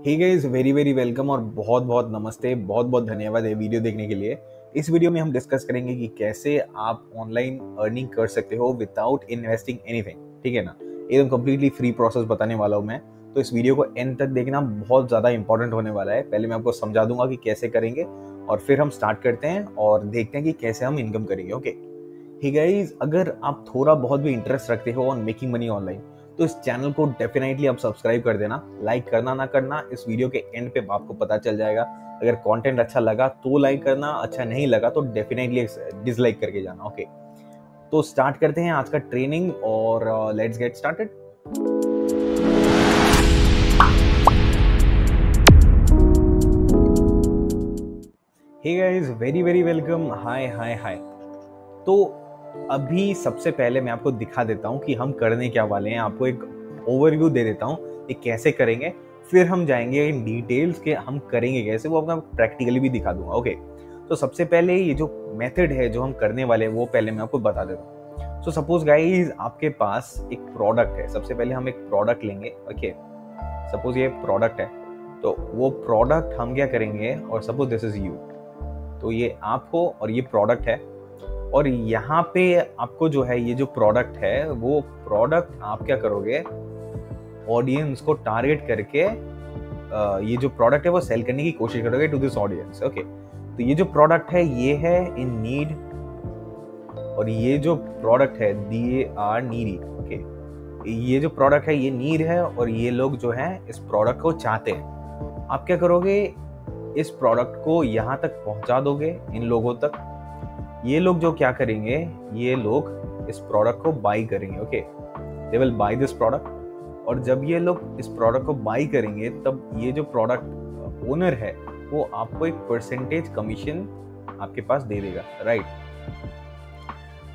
हे guys, very very welcome और बहुत बहुत नमस्ते। बहुत बहुत धन्यवाद ये वीडियो देखने के लिए। इस वीडियो में हम डिस्कस करेंगे कि कैसे आप ऑनलाइन अर्निंग कर सकते हो विदाउट इन्वेस्टिंग एनीथिंग। ठीक है ना, एकदम कंप्लीटली फ्री प्रोसेस बताने वाला हूँ मैं। तो इस वीडियो को एंड तक देखना, बहुत ज़्यादा इंपॉर्टेंट होने वाला है। पहले मैं आपको समझा दूंगा कि कैसे करेंगे और फिर हम स्टार्ट करते हैं और देखते हैं कि कैसे हम इनकम करेंगे। ओके, हे गाइस, अगर आप थोड़ा बहुत भी इंटरेस्ट रखते हो ऑन मेकिंग मनी ऑनलाइन तो इस चैनल को डेफिनेटली आप सब्सक्राइब कर देना। लाइक करना ना करना इस वीडियो के एंड पे आपको पता चल जाएगा। अगर कंटेंट अच्छा लगा तो लाइक करना, अच्छा नहीं लगा तो डेफिनेटली डिसलाइक करके जाना। ओके, तो स्टार्ट करते हैं आज का ट्रेनिंग और let's get started. Hey guys, very very welcome. Hi hi hi. तो अभी सबसे पहले मैं आपको दिखा देता हूँ कि हम करने क्या वाले हैं। आपको एक ओवरव्यू दे देता हूँ कि कैसे करेंगे, फिर हम जाएंगे इन डिटेल्स के हम करेंगे कैसे, वो आपको प्रैक्टिकली भी दिखा दूंगा। ओके, तो सबसे पहले ये जो मेथड है जो हम करने वाले हैं वो पहले मैं आपको बता देता हूँ। सो सपोज गाइस, आपके पास एक प्रोडक्ट है। सबसे पहले हम एक प्रोडक्ट लेंगे। ओके, सपोज ये प्रोडक्ट है, तो वो प्रोडक्ट हम क्या करेंगे, और सपोज दिस इज यू, तो ये आप हो और ये प्रोडक्ट है। और यहाँ पे आपको जो है ये जो प्रोडक्ट है वो प्रोडक्ट आप क्या करोगे, ऑडियंस को टारगेट करके ये जो प्रोडक्ट है वो सेल करने की कोशिश करोगे टू दिस ऑडियंस। ओके, तो ये जो प्रोडक्ट है ये है इन नीड, और ये जो प्रोडक्ट है दे आर नीडी। ओके, ये जो प्रोडक्ट है ये नीड है और ये लोग जो है इस प्रोडक्ट को चाहते हैं। आप क्या करोगे, इस प्रोडक्ट को यहाँ तक पहुंचा दोगे इन लोगों तक। ये लोग जो क्या करेंगे, ये लोग इस प्रोडक्ट को बाई करेंगे। Okay, they will by this product. और जब ये लोग इस प्रोडक्ट को बाई करेंगे तब ये जो प्रोडक्ट ओनर है वो आपको एक परसेंटेज कमीशन आपके पास दे देगा। Right,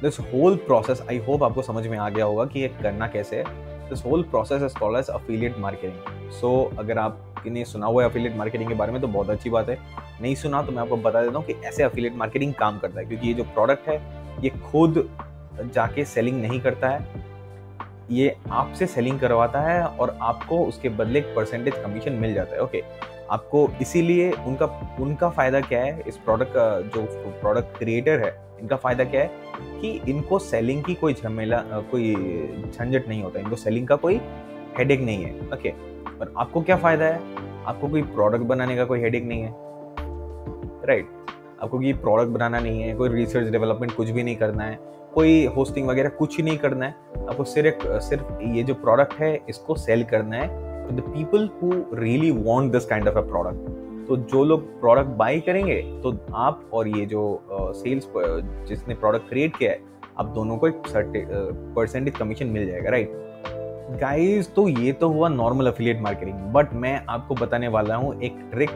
this whole process, I hope आपको समझ में आ गया होगा कि ये करना कैसे है। This whole process is called as affiliate marketing. So अगर आपने सुना हुआ है अफिलिएट मार्केटिंग के बारे में तो बहुत अच्छी बात है, नहीं सुना तो मैं आपको बता देता हूँ कि ऐसे अफिलिएट मार्केटिंग काम करता है। क्योंकि ये जो प्रोडक्ट है ये खुद जाके सेलिंग नहीं करता है, ये आपसे सेलिंग करवाता है और आपको उसके बदले एक परसेंटेज कमीशन मिल जाता है। ओके, आपको इसीलिए उनका फायदा क्या है, इस प्रोडक्ट का जो प्रोडक्ट क्रिएटर है इनका फायदा क्या है कि इनको सेलिंग की कोई झमेला कोई झंझट नहीं होता, इनको सेलिंग का कोई हेडेक नहीं है। ओके, और आपको क्या फायदा है, आपको कोई प्रोडक्ट बनाने का कोई हेडेक नहीं है। राइट, आपको कोई प्रोडक्ट बनाना नहीं है, कोई रिसर्च डेवलपमेंट कुछ भी नहीं करना है, कोई होस्टिंग वगैरह कुछ नहीं करना है। आपको सिर्फ ये जो प्रोडक्ट है इसको सेल करना है to the people who really want this kind of a product. तो जो लोग प्रोडक्ट बाई करेंगे तो आप और ये जो सेल्स जिसने प्रोडक्ट क्रिएट किया है, आप दोनों को एक परसेंटेज कमीशन मिल जाएगा। राइट गाइस, तो ये तो हुआ नॉर्मल अफिलिएट मार्केटिंग, बट मैं आपको बताने वाला हूँ एक ट्रिक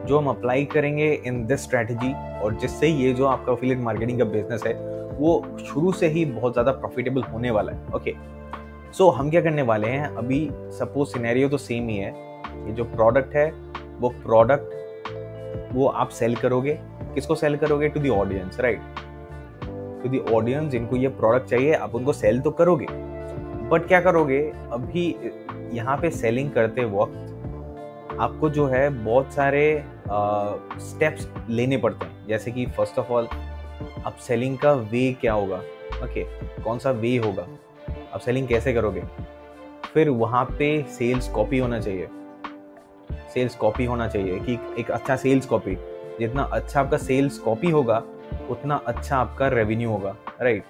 जो हम अप्लाई करेंगे इन दिस स्ट्रैटेजी, और जिससे ये जो आपका अफिलिएट मार्केटिंग का बिजनेस है वो शुरू से ही बहुत ज़्यादा प्रॉफिटेबल होने वाला है। ओके, सो हम क्या करने वाले हैं, अभी सपोज सिनेरियो तो सेम ही है। ये जो प्रोडक्ट है वो प्रोडक्ट वो आप सेल करोगे, किसको सेल करोगे, to the audience. Right, to the audience जिनको ये प्रोडक्ट चाहिए आप उनको सेल तो करोगे, बट क्या करोगे, अभी यहाँ पे सेलिंग करते वक्त आपको जो है बहुत सारे स्टेप्स लेने पड़ते हैं। जैसे कि फर्स्ट ऑफ ऑल अब सेलिंग का वे क्या होगा। ओके, कौन सा वे होगा, अब सेलिंग कैसे करोगे। फिर वहाँ पे सेल्स कॉपी होना चाहिए, सेल्स कॉपी होना चाहिए कि एक अच्छा सेल्स कॉपी, जितना अच्छा आपका सेल्स कॉपी होगा उतना अच्छा आपका रेवेन्यू होगा। राइट,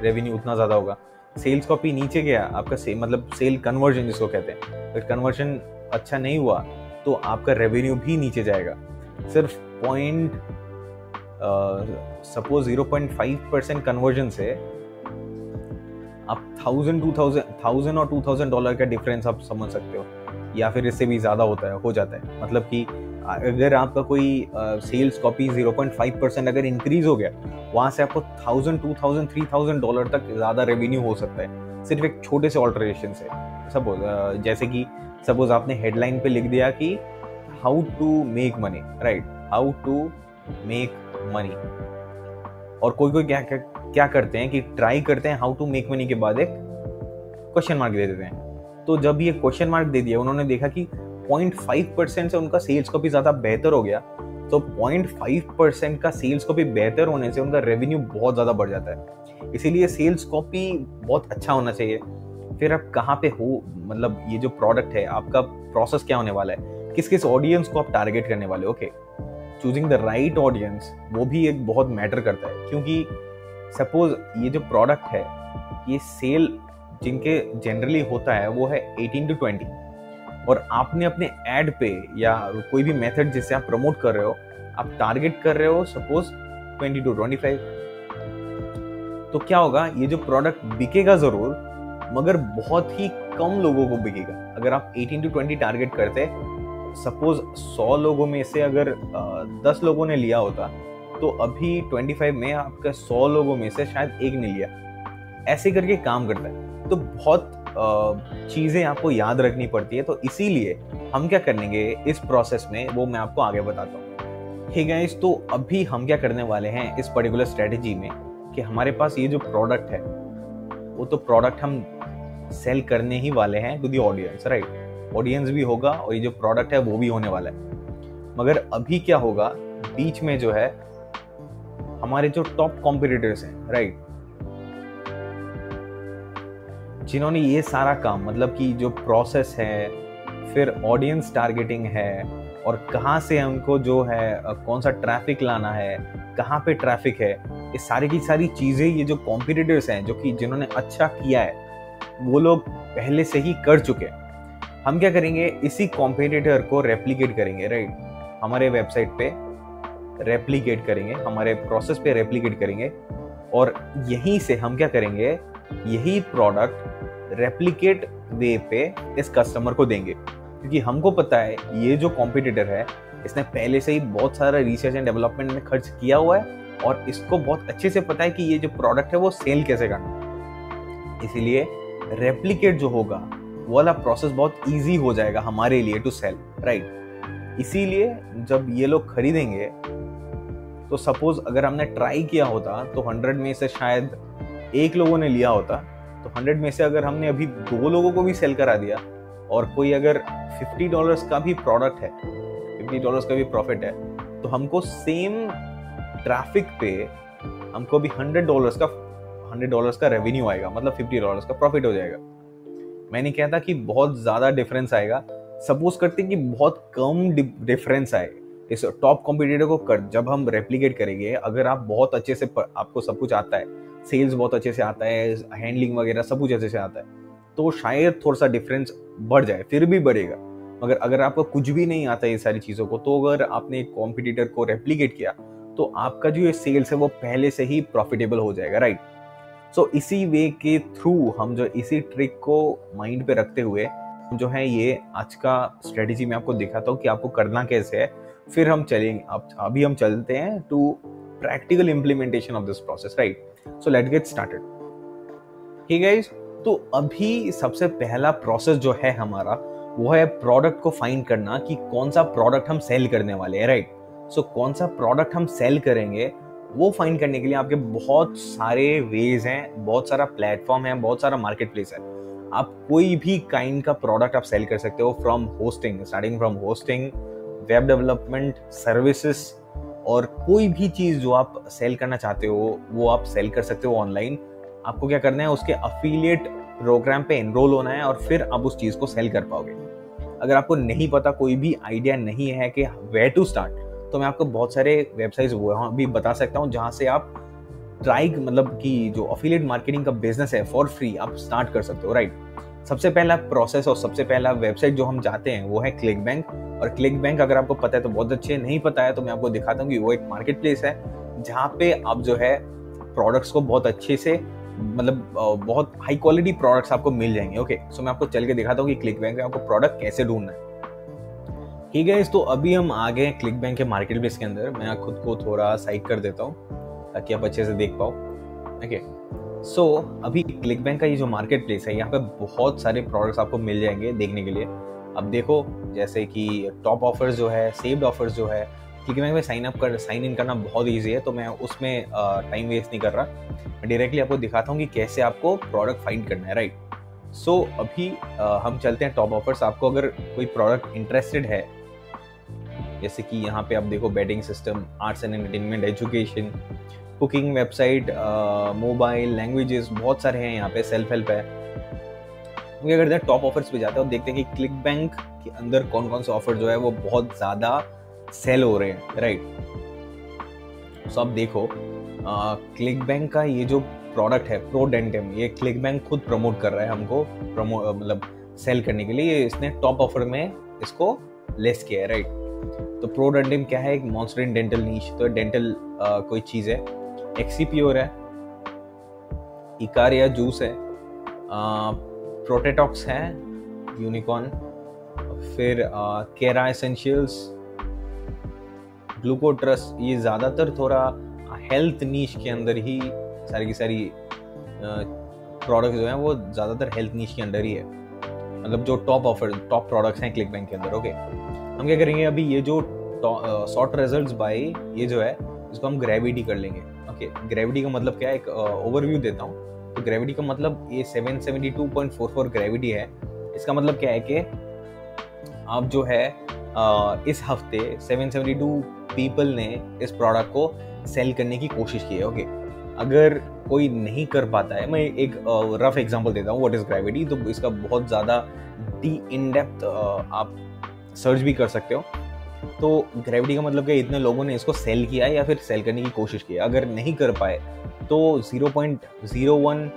रेवेन्यू उतना ज़्यादा होगा। सेल्स कॉपी नीचे गया आपका मतलब सेल कन्वर्जन जिसको कहते हैं, फिर कन्वर्जन अच्छा नहीं हुआ तो आपका रेवेन्यू भी नीचे जाएगा। सिर्फ सपोज 0.5% कन्वर्जन से आप 1000 और $2000 का डिफरेंस आप समझ सकते हो, या फिर इससे भी ज़्यादा हो जाता है। मतलब कि अगर आपका कोई सेल्स कॉपी 0.5% अगर इंक्रीज हो गया, वहाँ से आपको $1000, $2000, $3000 तक ज़्यादा रेवेन्यू हो सकता है सिर्फ एक छोटे से ऑल्टरेशन से। सपोज जैसे कि सपोज आपने हेडलाइन पे लिख दिया कि how to make money. Right, how to make money, और कोई क्या करते हैं कि ट्राई करते हैं हाउ टू मेक मनी के बाद एक क्वेश्चन मार्क दे देते हैं। तो जब ये क्वेश्चन मार्क दे दिया, उन्होंने देखा कि 0.5% से उनका सेल्स कॉपी ज़्यादा बेहतर हो गया, तो 0.5% का सेल्स कॉपी बेहतर होने से उनका रेवेन्यू बहुत ज़्यादा बढ़ जाता है। इसीलिए सेल्स कॉपी बहुत अच्छा होना चाहिए। फिर आप कहाँ पे हो, मतलब ये जो प्रोडक्ट है आपका प्रोसेस क्या होने वाला है, किस किस ऑडियंस को आप टारगेट करने वाले हो। Okay, choosing the right audience वो भी एक बहुत मैटर करता है, क्योंकि सपोज ये जो प्रोडक्ट है ये सेल जिनके जनरली होता है वो है 18 to 20, और आपने अपने एड पे या कोई भी मेथड जिससे आप प्रमोट कर रहे हो आप टारगेट कर रहे हो सपोज 20 to 25, तो क्या होगा, ये जो प्रोडक्ट बिकेगा जरूर मगर बहुत ही कम लोगों को बिकेगा। अगर आप 18 to 20 टारगेट करते, सपोज 100 लोगों में से अगर 10 लोगों ने लिया होता, तो अभी 25 में आपका 100 लोगों में से शायद एक ने लिया। ऐसे करके काम करता है। तो बहुत चीज़ें आपको याद रखनी पड़ती है। तो इसीलिए हम क्या करेंगे इस प्रोसेस में वो मैं आपको आगे बताता हूँ। हे गाइस, तो अभी हम क्या करने वाले हैं इस पर्टिकुलर स्ट्रेटेजी में कि हमारे पास ये जो प्रोडक्ट है वो तो प्रोडक्ट हम सेल करने ही वाले हैं to the audience, right. Audience भी होगा और ये जो प्रोडक्ट है वो भी होने वाला है। मगर अभी क्या होगा, बीच में जो है हमारे जो टॉप कॉम्पिटिटर्स हैं, राइट, जिन्होंने ये सारा काम, मतलब कि जो प्रोसेस है, फिर ऑडियंस टारगेटिंग है, और कहाँ से हमको जो है कौन सा ट्रैफिक लाना है, कहाँ पे ट्रैफिक है, ये सारी की सारी चीज़ें ये जो कॉम्पिटिटर्स हैं जो कि जिन्होंने अच्छा किया है वो लोग पहले से ही कर चुके हैं। हम क्या करेंगे, इसी कॉम्पिटिटर को रेप्लिकेट करेंगे, राइट, हमारे वेबसाइट पे रेप्लिकेट करेंगे, हमारे प्रोसेस पे रेप्लिकेट करेंगे, और यहीं से हम क्या करेंगे, यही प्रोडक्ट रेप्लिकेट वे पे इस कस्टमर को देंगे। क्योंकि हमको पता है ये जो कॉम्पिटिटर है इसने पहले से ही बहुत सारा रिसर्च एंड डेवलपमेंट में खर्च किया हुआ है, और इसको बहुत अच्छे से पता है कि ये जो प्रोडक्ट है वो सेल कैसे करना। इसीलिए रेप्लिकेट जो होगा वो वाला प्रोसेस बहुत इजी हो जाएगा हमारे लिए टू सेल, राइट। इसीलिए जब ये लोग खरीदेंगे तो सपोज अगर हमने ट्राई किया होता तो 100 में से शायद एक लोगों ने लिया होता, तो 100 में से अगर हमने अभी 2 लोगों को भी सेल करा दिया, और कोई अगर $50 का भी प्रोडक्ट है, $50 का भी प्रॉफिट है, तो हमको सेम ट्रैफिक पे हमको भी $100 का रेवेन्यू आएगा, मतलब $50 का प्रॉफिट हो जाएगा। मैं नहीं कहता कि बहुत ज्यादा डिफरेंस आएगा, सपोज करते कि बहुत कम डिफरेंस आए इस टॉप कॉम्पिटिटर को कर जब हम रेप्लिकेट करेंगे। अगर आप बहुत अच्छे से आपको सब कुछ आता है, सेल्स बहुत अच्छे से आता है, हैंडलिंग वगैरह सब कुछ अच्छे से आता है, तो शायद थोड़ा सा डिफरेंस बढ़ जाए, फिर भी बढ़ेगा। मगर अगर आपको कुछ भी नहीं आता ये सारी चीज़ों को, तो अगर आपने एक कॉम्पिटिटर को रेप्लिकेट किया तो आपका जो ये सेल्स है वो पहले से ही प्रॉफिटेबल हो जाएगा, राइट। सो इसी वे के थ्रू हम जो इसी ट्रिक को माइंड पे रखते हुए जो है ये आज का स्ट्रेटेजी मैं आपको दिखाता हूँ कि आपको करना कैसे है। फिर हम चलेंगे, अभी हम चलते हैं to practical implementation of this process, right. So let's get started. Hey guys, तो अभी सबसे पहला प्रोसेस जो है हमारा वो है प्रोडक्ट को फाइंड करना कि कौन सा प्रोडक्ट हम सेल करने वाले हैं, राइट। सो कौन सा प्रोडक्ट हम सेल करेंगे वो फाइंड करने के लिए आपके बहुत सारे वेज हैं, बहुत सारा प्लेटफॉर्म है, बहुत सारा मार्केट प्लेस है। आप कोई भी काइंड का प्रोडक्ट आप सेल कर सकते हो, from hosting, starting from hosting, web development, services, और कोई भी चीज़ जो आप सेल करना चाहते हो वो आप सेल कर सकते हो ऑनलाइन। आपको क्या करना है, उसके अफिलिएट प्रोग्राम पे एनरोल होना है और फिर आप उस चीज़ को सेल कर पाओगे। अगर आपको नहीं पता, कोई भी आइडिया नहीं है कि वेयर टू स्टार्ट, तो मैं आपको बहुत सारे वेबसाइट्स वहाँ भी बता सकता हूँ जहाँ से आप मतलब कि जो अफिलिएट मार्केटिंग का बिजनेस है फॉर फ्री आप स्टार्ट कर सकते हो, राइट। सबसे पहला प्रोसेस और सबसे पहला वेबसाइट जो हम जाते हैं वो है क्लिकबैंक। और क्लिकबैंक अगर आपको पता है तो बहुत अच्छे, नहीं पता है तो मैं आपको दिखाता हूँ कि वो एक मार्केट प्लेस है जहाँ पे आप जो है प्रोडक्ट्स को बहुत अच्छे से, मतलब बहुत हाई क्वालिटी प्रोडक्ट्स आपको मिल जाएंगे। ओके, सो मैं आपको चल के दिखाता हूँ कि क्लिकबैंक में आपको प्रोडक्ट कैसे ढूंढना है। ठीक है, तो अभी हम आ गए क्लिकबैंक के मार्केट प्लेस के अंदर। मैं खुद को थोड़ा साइड कर देता हूँ ताकि आप अच्छे से देख पाओ। ओके, सो अभी क्लिकबैंक का ये जो मार्केट प्लेस है यहाँ पे बहुत सारे प्रोडक्ट्स आपको मिल जाएंगे देखने के लिए। अब देखो, जैसे कि टॉप ऑफर्स जो है, सेव्ड ऑफर्स जो है, क्लिकबैंक में साइन इन करना बहुत ईजी है, तो मैं उसमें टाइम वेस्ट नहीं कर रहा। मैं डायरेक्टली आपको दिखाता हूँ कि कैसे आपको प्रोडक्ट फाइंड करना है, राइट। सो अभी हम चलते हैं टॉप ऑफर्स। आपको अगर कोई प्रोडक्ट इंटरेस्टेड है, जैसे कि यहाँ पे आप देखो betting system, arts and entertainment, education, cooking website, mobile, languages, बहुत सारे हैं यहाँ पे, सेल्फ हेल्प है। हम क्या करते हैं, टॉप ऑफर्स पे जाते हैं और देखते हैं कि क्लिक बैंक के अंदर कौन कौन से ऑफर जो है वो बहुत ज़्यादा सेल हो रहे हैं, राइट। सो आप देखो क्लिक बैंक का ये जो प्रोडक्ट है प्रोडेंटिम, ये क्लिक बैंक खुद प्रमोट कर रहा है हमको, मतलब सेल करने के लिए इसने टॉप ऑफर में इसको लेस किया है, राइट। तो प्रोडेंटिम क्या है, एक मॉन्स्टर डेंटल नीश, तो डेंटल कोई चीज़ है। एक्सीप्योर है, इकारिया जूस है, प्रोटेटॉक्स है, यूनिकॉर्न, फिर केरा एसेंशियल्स, ग्लूकोट्रस। ये ज़्यादातर थोड़ा हेल्थ नीश के अंदर ही सारी की सारी प्रोडक्ट्स जो हैं वो ज़्यादातर हेल्थ नीश के अंदर ही है, मतलब जो टॉप प्रोडक्ट्स हैं क्लिक बैंक के अंदर। ओके, हम क्या करेंगे अभी, ये जो सॉर्ट रिजल्ट्स बाय ये जो है इसको हम ग्रेविटी कर लेंगे। ओके, ग्रेविटी का मतलब क्या है, एक ओवरव्यू देता हूँ। तो ग्रेविटी का मतलब ये 772.44 ग्रेविटी है। इसका मतलब क्या है कि आप जो है इस हफ्ते 772 पीपल ने इस प्रोडक्ट को सेल करने की कोशिश की है। ओके, अगर कोई नहीं कर पाता है, मैं एक रफ एग्जांपल देता हूँ व्हाट इज ग्रेविटी। तो इसका बहुत ज़्यादा इन डेप्थ आप सर्च भी कर सकते हो। तो ग्रेविटी का मतलब क्या, इतने लोगों ने इसको सेल किया है या फिर सेल करने की कोशिश की है। अगर नहीं कर पाए तो 0.01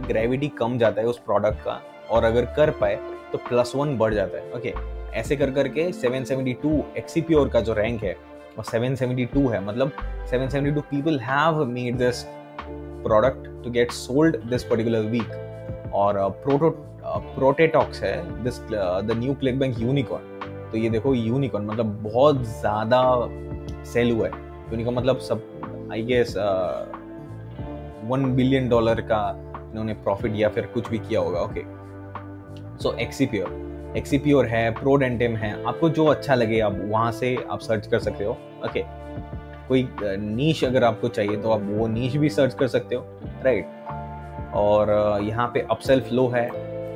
ग्रेविटी कम जाता है उस प्रोडक्ट का, और अगर कर पाए तो +1 बढ़ जाता है। ओके, ऐसे कर करके 772 एक्सीप्योर का जो रैंक है और 772 है, मतलब 772 people have made this product to get sold this particular week. और प्रोटेटॉक्स है this the new ClickBank unicorn. तो ये देखो यूनिकॉर्न मतलब बहुत ज़्यादा सेल हुआ है। यूनिकॉर्न मतलब सब आई गेस $1 बिलियन का इन्होंने प्रॉफिट या फिर कुछ भी किया होगा। ओके, सो एक्सीप्योर है, प्रोडेंटिम है, आपको जो अच्छा लगे आप वहाँ से आप सर्च कर सकते हो। ओके, कोई नीश अगर आपको चाहिए तो आप वो नीश भी सर्च कर सकते हो, राइट। और यहाँ पे अपसेल फ्लो है,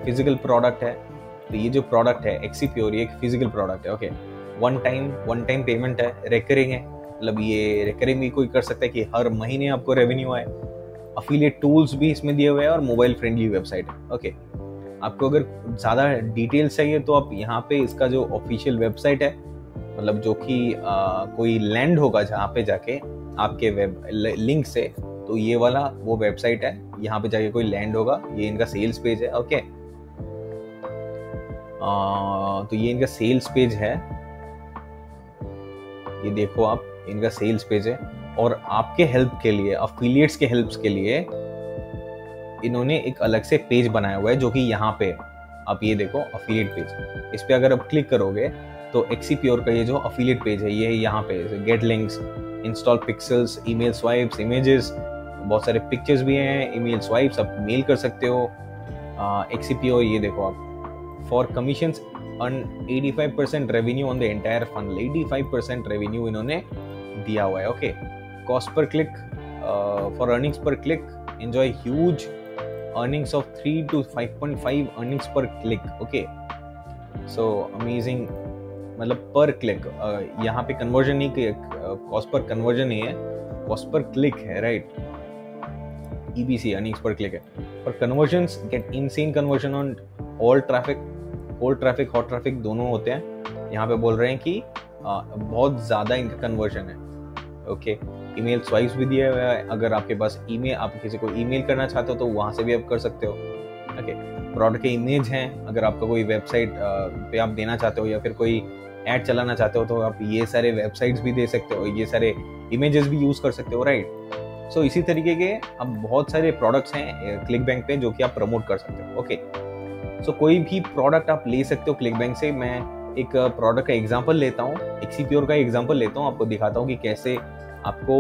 फिजिकल प्रोडक्ट है। तो ये जो प्रोडक्ट है एक्सीप्योर, ये एक फिजिकल प्रोडक्ट है। ओके, वन टाइम पेमेंट है, रिकरिंग है, मतलब ये रिकरिंग भी कोई कर सकता है कि हर महीने आपको रेवेन्यू आए। अफिलिएट टूल्स भी इसमें दिए हुए हैं और मोबाइल फ्रेंडली वेबसाइट है। ओके, आपको अगर ज़्यादा डिटेल्स चाहिए तो आप यहाँ पे इसका जो ऑफिशियल वेबसाइट है, मतलब जो कि कोई लैंड होगा जहाँ पे जाके आपके वेब लिंक से, तो ये वाला वो वेबसाइट है, यहाँ पे जाके कोई लैंड होगा। ये इनका सेल्स पेज है। ओके, तो ये इनका सेल्स पेज है, ये देखो आप, इनका सेल्स पेज है। और आपके हेल्प के लिए, अफिलिएट्स के हेल्प के लिए इन्होंने एक अलग से पेज बनाया हुआ है, जो कि यहाँ पे आप ये देखो अफिलिएट पेज। इस पे अगर आप क्लिक करोगे तो एक्सीप्योर का ये जो अफिलिएट पेज है ये यहाँ पे get links, install pixels, email swipes, images, बहुत सारे पिक्चर्स भी हैं, ईमेल स्वाइप्स, आप मेल कर सकते हो। एक्सीप्योर ये देखो आप, for commissions earn 85% revenue on the entire fund. 85% revenue इन्होंने दिया हुआ है। ओके, कॉस्ट पर क्लिक, फॉर अर्निंग्स पर click enjoy huge earnings of 3 to 5.5 earnings पर क्लिक। ओके, सो अमेजिंग, मतलब पर क्लिक, यहाँ पे कन्वर्जन नहीं, कॉस्ट पर कन्वर्जन नहीं है, कॉस्ट पर क्लिक है, राइट। EPC अर्निंग्स पर क्लिक है। और conversions get insane conversion on all traffic, cold traffic, hot traffic दोनों होते हैं। यहाँ पे बोल रहे हैं कि बहुत ज़्यादा इनका कन्वर्जन है। ओके, ईमेल स्वाइप्स भी दिया हुआ है, अगर आपके पास ईमेल, आप किसी को ईमेल करना चाहते हो तो वहाँ से भी आप कर सकते हो। ओके, प्रोडक्ट के इमेज हैं, अगर आपका कोई वेबसाइट पे आप देना चाहते हो या फिर कोई ऐड चलाना चाहते हो तो आप ये सारे वेबसाइट्स भी दे सकते हो, ये सारे इमेजेस भी यूज़ कर सकते हो, राइट। सो इसी तरीके के अब बहुत सारे प्रोडक्ट्स हैं क्लिक बैंक पे जो कि आप प्रमोट कर सकते हो। ओके, सो कोई भी प्रोडक्ट आप ले सकते हो क्लिक बैंक से। मैं एक प्रोडक्ट का एग्जांपल लेता हूँ, एक्सीप्योर का एग्जांपल लेता हूँ, आपको दिखाता हूँ कि कैसे आपको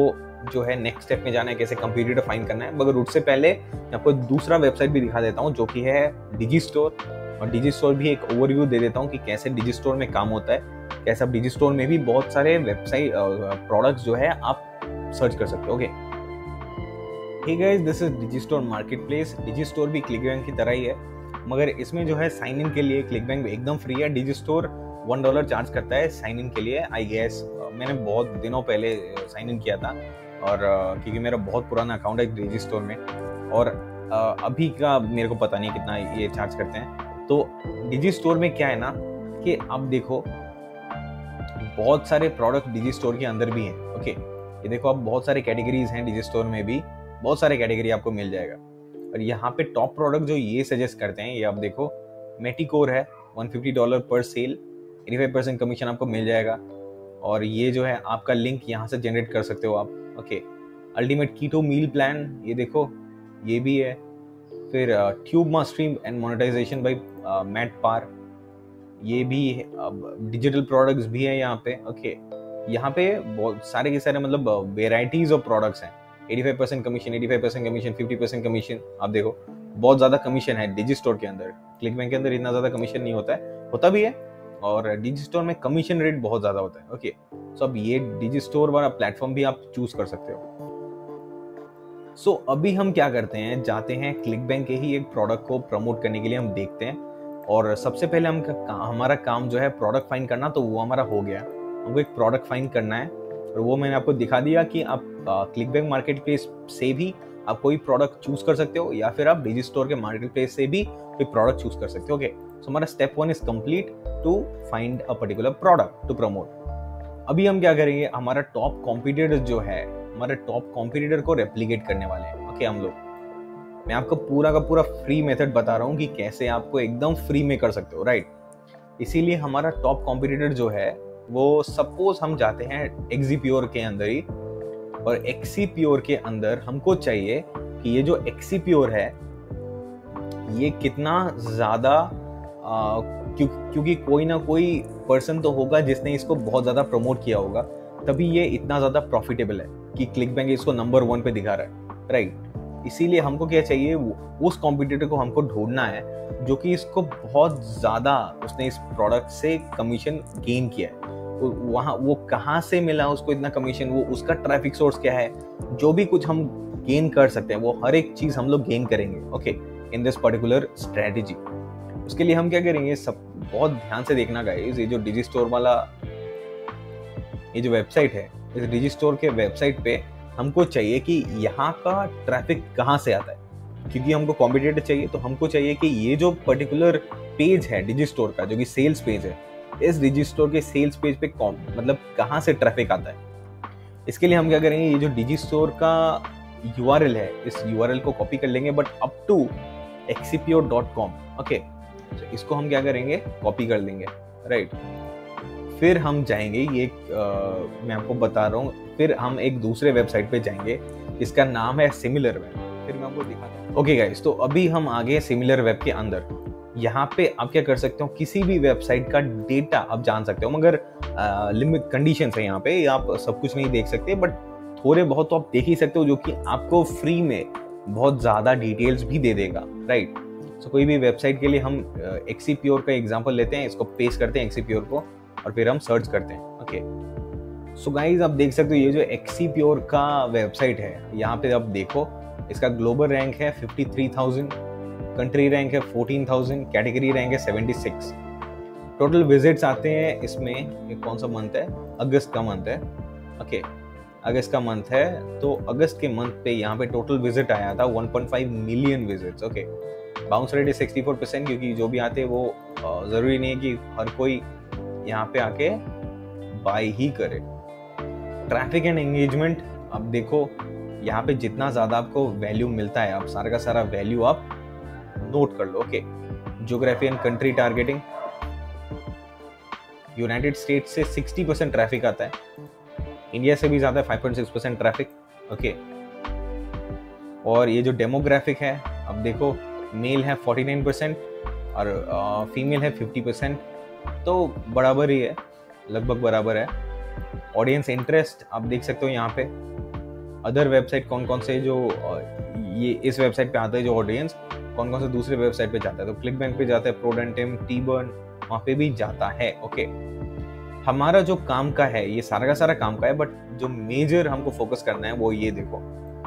जो है नेक्स्ट स्टेप में जाना है, कैसे कंप्यूटर फाइन करना है। मगर उससे पहले मैं आपको दूसरा वेबसाइट भी दिखा देता हूँ जो कि है डिजिस्टोर। और डिजिस्टोर भी एक ओवरव्यू दे देता हूँ कि कैसे डिजिस्टोर में काम होता है, कैसे आप डिजिस्टोर में भी बहुत सारे वेबसाइट प्रोडक्ट्स जो है आप सर्च कर सकते हो। Okay, hey guys, this is Digistore marketplace. Digistore भी क्लिक बैंक की तरह ही है। मगर इसमें जो है साइन इन के लिए क्लिक बैंक एकदम फ्री है। डिजी स्टोर $1 चार्ज करता है साइन इन के लिए, आई गेस। मैंने बहुत दिनों पहले साइन इन किया था, और क्योंकि मेरा बहुत पुराना अकाउंट है डिजी स्टोर में, और अभी का मेरे को पता नहीं कितना ये चार्ज करते हैं। तो डिजी स्टोर में क्या है ना कि अब देखो बहुत सारे प्रोडक्ट डिजी स्टोर के अंदर भी हैं। ओके, ये देखो अब बहुत सारे कैटेगरीज हैं डिजी स्टोर में भी, बहुत सारे कैटेगरी आपको मिल जाएगा। और यहाँ पे टॉप प्रोडक्ट जो ये सजेस्ट करते हैं, ये आप देखो मेटिकोर है, $150 पर सेल, 85% कमीशन आपको मिल जाएगा। और ये जो है आपका लिंक यहाँ से जनरेट कर सकते हो आप। Okay, ultimate keto meal plan, ये देखो ये भी है। फिर tube mastery and monetisation by Matt Par, ये भी डिजिटल प्रोडक्ट्स भी है यहाँ पे। ओके, यहाँ पे बहुत सारे के सारे मतलब वेराइटीज ऑफ प्रोडक्ट्स हैं। 85% कमीशन, 85% कमीशन, 50% कमीशन। आप देखो बहुत ज़्यादा कमीशन है डिजी स्टोर के अंदर। क्लिक बैंक के अंदर इतना ज़्यादा कमीशन नहीं होता है, होता भी है, और डिजी स्टोर में कमीशन रेट बहुत ज़्यादा होता है। ओके, सो अब ये डिजी स्टोर वाला प्लेटफॉर्म भी आप चूज कर सकते हो। सो अभी हम क्या करते हैं, जाते हैं क्लिक बैंक के ही एक प्रोडक्ट को प्रमोट करने के लिए हम देखते हैं। और सबसे पहले हमारा काम जो है प्रोडक्ट फाइंड करना, तो वो हमारा हो गया। हमको एक प्रोडक्ट फाइंड करना है, और वो मैंने आपको दिखा दिया कि आप क्लिक बैंक मार्केट प्लेस से भी आप कोई प्रोडक्ट चूज कर सकते हो, या फिर आप डिजी स्टोर के मार्केट प्लेस से भी कोई प्रोडक्ट चूज कर सकते हो। ओके, सो हमारा step 1 is complete to find a particular product to promote. अभी हम क्या करेंगे, हमारा टॉप कॉम्पिटिटर जो है, हमारे टॉप कॉम्पिटिटर को रेप्लिकेट करने वाले हैं। ओके, हम लोग, मैं आपको पूरा का पूरा फ्री मेथड बता रहा हूँ कि कैसे आपको एकदम फ्री में कर सकते हो, राइट। इसीलिए हमारा टॉप कॉम्पिटिटर जो है वो, सपोज हम जाते हैं एक्सीप्योर के अंदर ही, और एक्सीप्योर के अंदर हमको चाहिए कि ये जो एक्सीप्योर है ये कितना ज्यादा, क्योंकि कोई ना कोई पर्सन तो होगा जिसने इसको बहुत ज्यादा प्रमोट किया होगा, तभी ये इतना ज्यादा प्रॉफिटेबल है कि क्लिक बैंक इसको नंबर 1 पे दिखा रहा है, राइट। इसीलिए हमको क्या चाहिए, उस कॉम्पिटिटर को हमको ढूंढना है जो कि इसको बहुत ज्यादा, उसने इस प्रोडक्ट से कमीशन गेन किया है। वहाँ वो कहाँ से मिला उसको इतना कमीशन, वो उसका ट्रैफिक सोर्स क्या है, जो भी कुछ हम गेन कर सकते हैं वो हर एक चीज हम लोग गेन करेंगे। Okay, in this particular strategy. उसके लिए हम क्या करेंगे, सब बहुत ध्यान से देखना गाइस। ये जो डिजी स्टोर वाला ये जो वेबसाइट है, इस डिजी स्टोर के वेबसाइट पे हमको चाहिए कि यहाँ का ट्रैफिक कहाँ से आता है, क्योंकि हमको कॉम्पिटिटर चाहिए। तो हमको चाहिए कि ये जो पर्टिकुलर पेज है डिजी स्टोर का, जो कि सेल्स पेज है, इस डिजी स्टोर के सेल्स पेज पे मतलब कहाँ से ट्रैफिक आता है। इसके लिए हम क्या करेंगे, ये जो डिजी स्टोर का URL है, इस URL को कॉपी कर लेंगे, but up to exipio.com। Okay, तो इसको हम क्या करेंगे, कॉपी कर लेंगे, राइट। फिर हम जाएंगे, ये मैं आपको बता रहा हूँ, फिर हम एक दूसरे वेबसाइट पे जाएंगे, इसका नाम है सिमिलर वेब। फिर मैं आपको दिखाता हूँ। ओके गाइस, तो अभी हम आ गए सिमिलर वेब के अंदर। यहाँ पे आप क्या कर सकते हो, किसी भी वेबसाइट का डेटा आप जान सकते हो, मगर लिमिट कंडीशंस है यहाँ पे, आप सब कुछ नहीं देख सकते, बट थोड़े बहुत तो आप देख ही सकते हो, जो कि आपको फ्री में बहुत ज़्यादा डिटेल्स भी दे देगा, राइट। सो कोई भी वेबसाइट के लिए हम एक्सीप्योर का एग्जांपल लेते हैं, इसको पेस्ट करते हैं एक्सीप्योर को, और फिर हम सर्च करते हैं। ओके, सो गाइज आप देख सकते हो ये जो एक्सीप्योर का वेबसाइट है, यहाँ पे आप देखो इसका ग्लोबल रैंक है 53,000, कंट्री रैंक है 14,000, कैटेगरी रैंक है 76। टोटल विजिट्स आते हैं इसमें, ये कौन सा मंथ है, अगस्त का मंथ है। ओके, अगस्त का मंथ है, तो अगस्त के मंथ पे यहाँ पे टोटल विजिट आया था 1.5 million visits. Okay, bounce rate है 64%, क्योंकि जो भी आते हैं वो जरूरी नहीं है कि हर कोई यहाँ पे आके बाय ही करे। ट्रैफिक एंड एंगेजमेंट, अब देखो यहाँ पे जितना ज्यादा आपको वैल्यू मिलता है, आप सारा का सारा वैल्यू आप नोट कर लो। Okay, geography and country targeting, United States से 60% ट्रैफिक आता है, इंडिया से भी ज्यादा 5.6% ट्रैफिक। ओके, और ये जो डेमोग्राफिक है, अब देखो मेल है 49% और फीमेल है 50%, तो बराबर ही है, लगभग बराबर है। ऑडियंस इंटरेस्ट आप देख सकते हो यहाँ पे, अदर वेबसाइट कौन कौन से जो ये इस वेबसाइट पे आता है, जो ऑडियंस कौन कौन से दूसरे वेबसाइट पे जाता है, तो क्लिक बैंक पे जाता है, प्रोडेंटिम, टीबर्न, वहाँ पे भी जाता है। ओके, हमारा जो काम का है, ये सारा का सारा काम का है, बट जो मेजर हमको फोकस करना है वो ये देखो,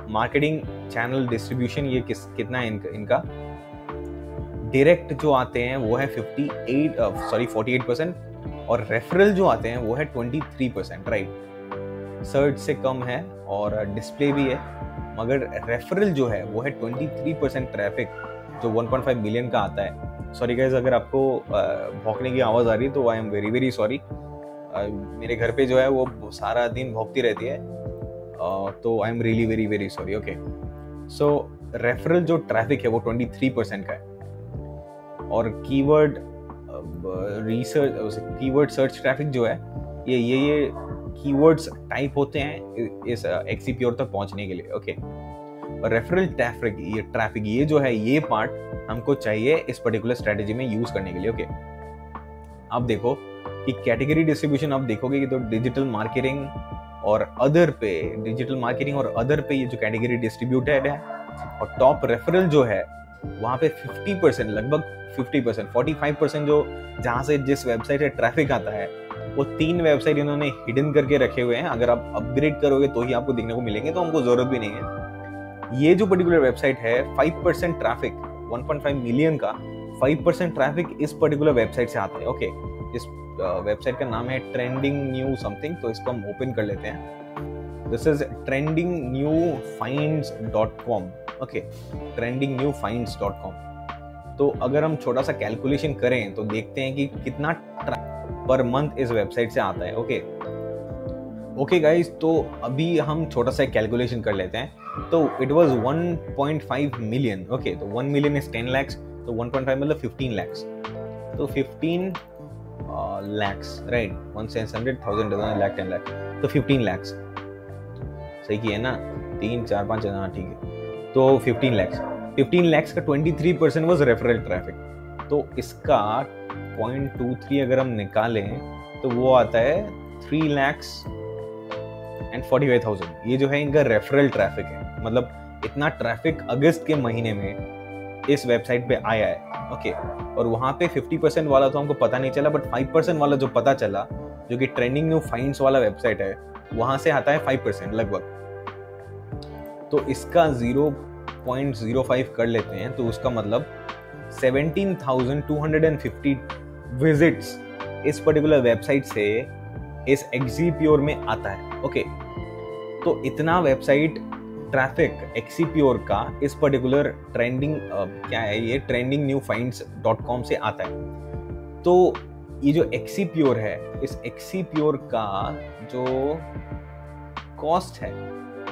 मार्केटिंग चैनल डिस्ट्रीब्यूशन, ये कितना है इनका डायरेक्ट जो आते हैं वो है 48% और रेफरल जो आते हैं वो है 23%, राइट। सर्च से कम है और डिस्प्ले भी है, मगर रेफरल जो है वो है 23% ट्रैफिक जो 1.5 मिलियन का आता है। सॉरी गाइज, अगर आपको भौंकने की आवाज़ आ रही है तो I am very very sorry. मेरे घर पे जो है वो सारा दिन भौंकती रहती है, तो I am really very very sorry. Okay, so referral जो ट्रैफिक है वो 23% का है और keyword research, keyword search traffic जो है ये कीवर्ड्स टाइप होते हैं इस एक्सीप्योर तक पहुंचने के लिए। ओके, और रेफरल ट्रैफिक ये जो है ये पार्ट हमको चाहिए इस पर्टिकुलर स्ट्रेटेजी में यूज करने के लिए। ओके, आप देखो कि कैटेगरी डिस्ट्रीब्यूशन आप देखोगे कि तो डिजिटल मार्केटिंग और अदर पे ये जो कैटेगरी डिस्ट्रीब्यूटेड है और टॉप रेफरल जो है वहां पे 50%, लगभग 50%, 45% जो जहां से जिस वेबसाइट से ट्रैफिक आता है वो 3 वेबसाइट इन्होंने हिडन करके रखे हुए हैं। अगर आप अपग्रेड करोगे तो ही आपको देखने को मिलेंगे, तो हमको जरूरत भी नहीं है। ये जो पर्टिकुलर वेबसाइट है 5% ट्रैफिक, 1.5 मिलियन का 5% ट्रैफिक इस पर्टिकुलर वेबसाइट से आता है। ओके, इस वेबसाइट का नाम है ट्रेंडिंग न्यू समथिंग, तो इसको हम ओपन कर लेते हैं। This is trendingnewfinds.com। Okay, trendingnewfinds.com। तो अगर हम छोटा सा कैलकुलेशन करें तो देखते हैं कि कितना पर मंथ इस वेबसाइट से आता है। ओके गाइस, तो अभी हम छोटा सा कैलकुलेशन कर लेते हैं। तो इट वाज 1.5 मिलियन। ओके, तो 1 मिलियन इज 10 lakhs, तो 1.5 मतलब 15 lakhs, तो 15 lakhs, राइट। 1,600,000 लाख 10 लाख, तो 15 lakhs सही किया ना, 3 4 5, हाँ ठीक है। तो 15 lakhs का 23% वाज रेफरल ट्रैफिक, तो इसका 0.23 अगर हम निकालें तो वो आता है 3,45,000। ये जो है इनका रेफरल ट्रैफिक है, मतलब इतना ट्रैफिक अगस्त के महीने में इस वेबसाइट पे आया है। ओके, और वहां पे 50% वाला तो हमको पता नहीं चला, बट 5% वाला जो पता चला, जो कि ट्रेंडिंग न्यू फाइंड्स वाला वेबसाइट है, वहां से आता है 5% लगभग। तो इसका 0.05 कर लेते हैं, तो उसका मतलब 17,250 विजिट्स इस पर्टिकुलर वेबसाइट से इस एक्सीप्योर में आता है। ओके, तो इतना वेबसाइट ट्रैफिक एक्सीप्योर का इस पर्टिकुलर क्या है ये trendingnewfinds.com से आता है। तो ये जो एक्सीप्योर है, इस एक्सीप्योर का जो कॉस्ट है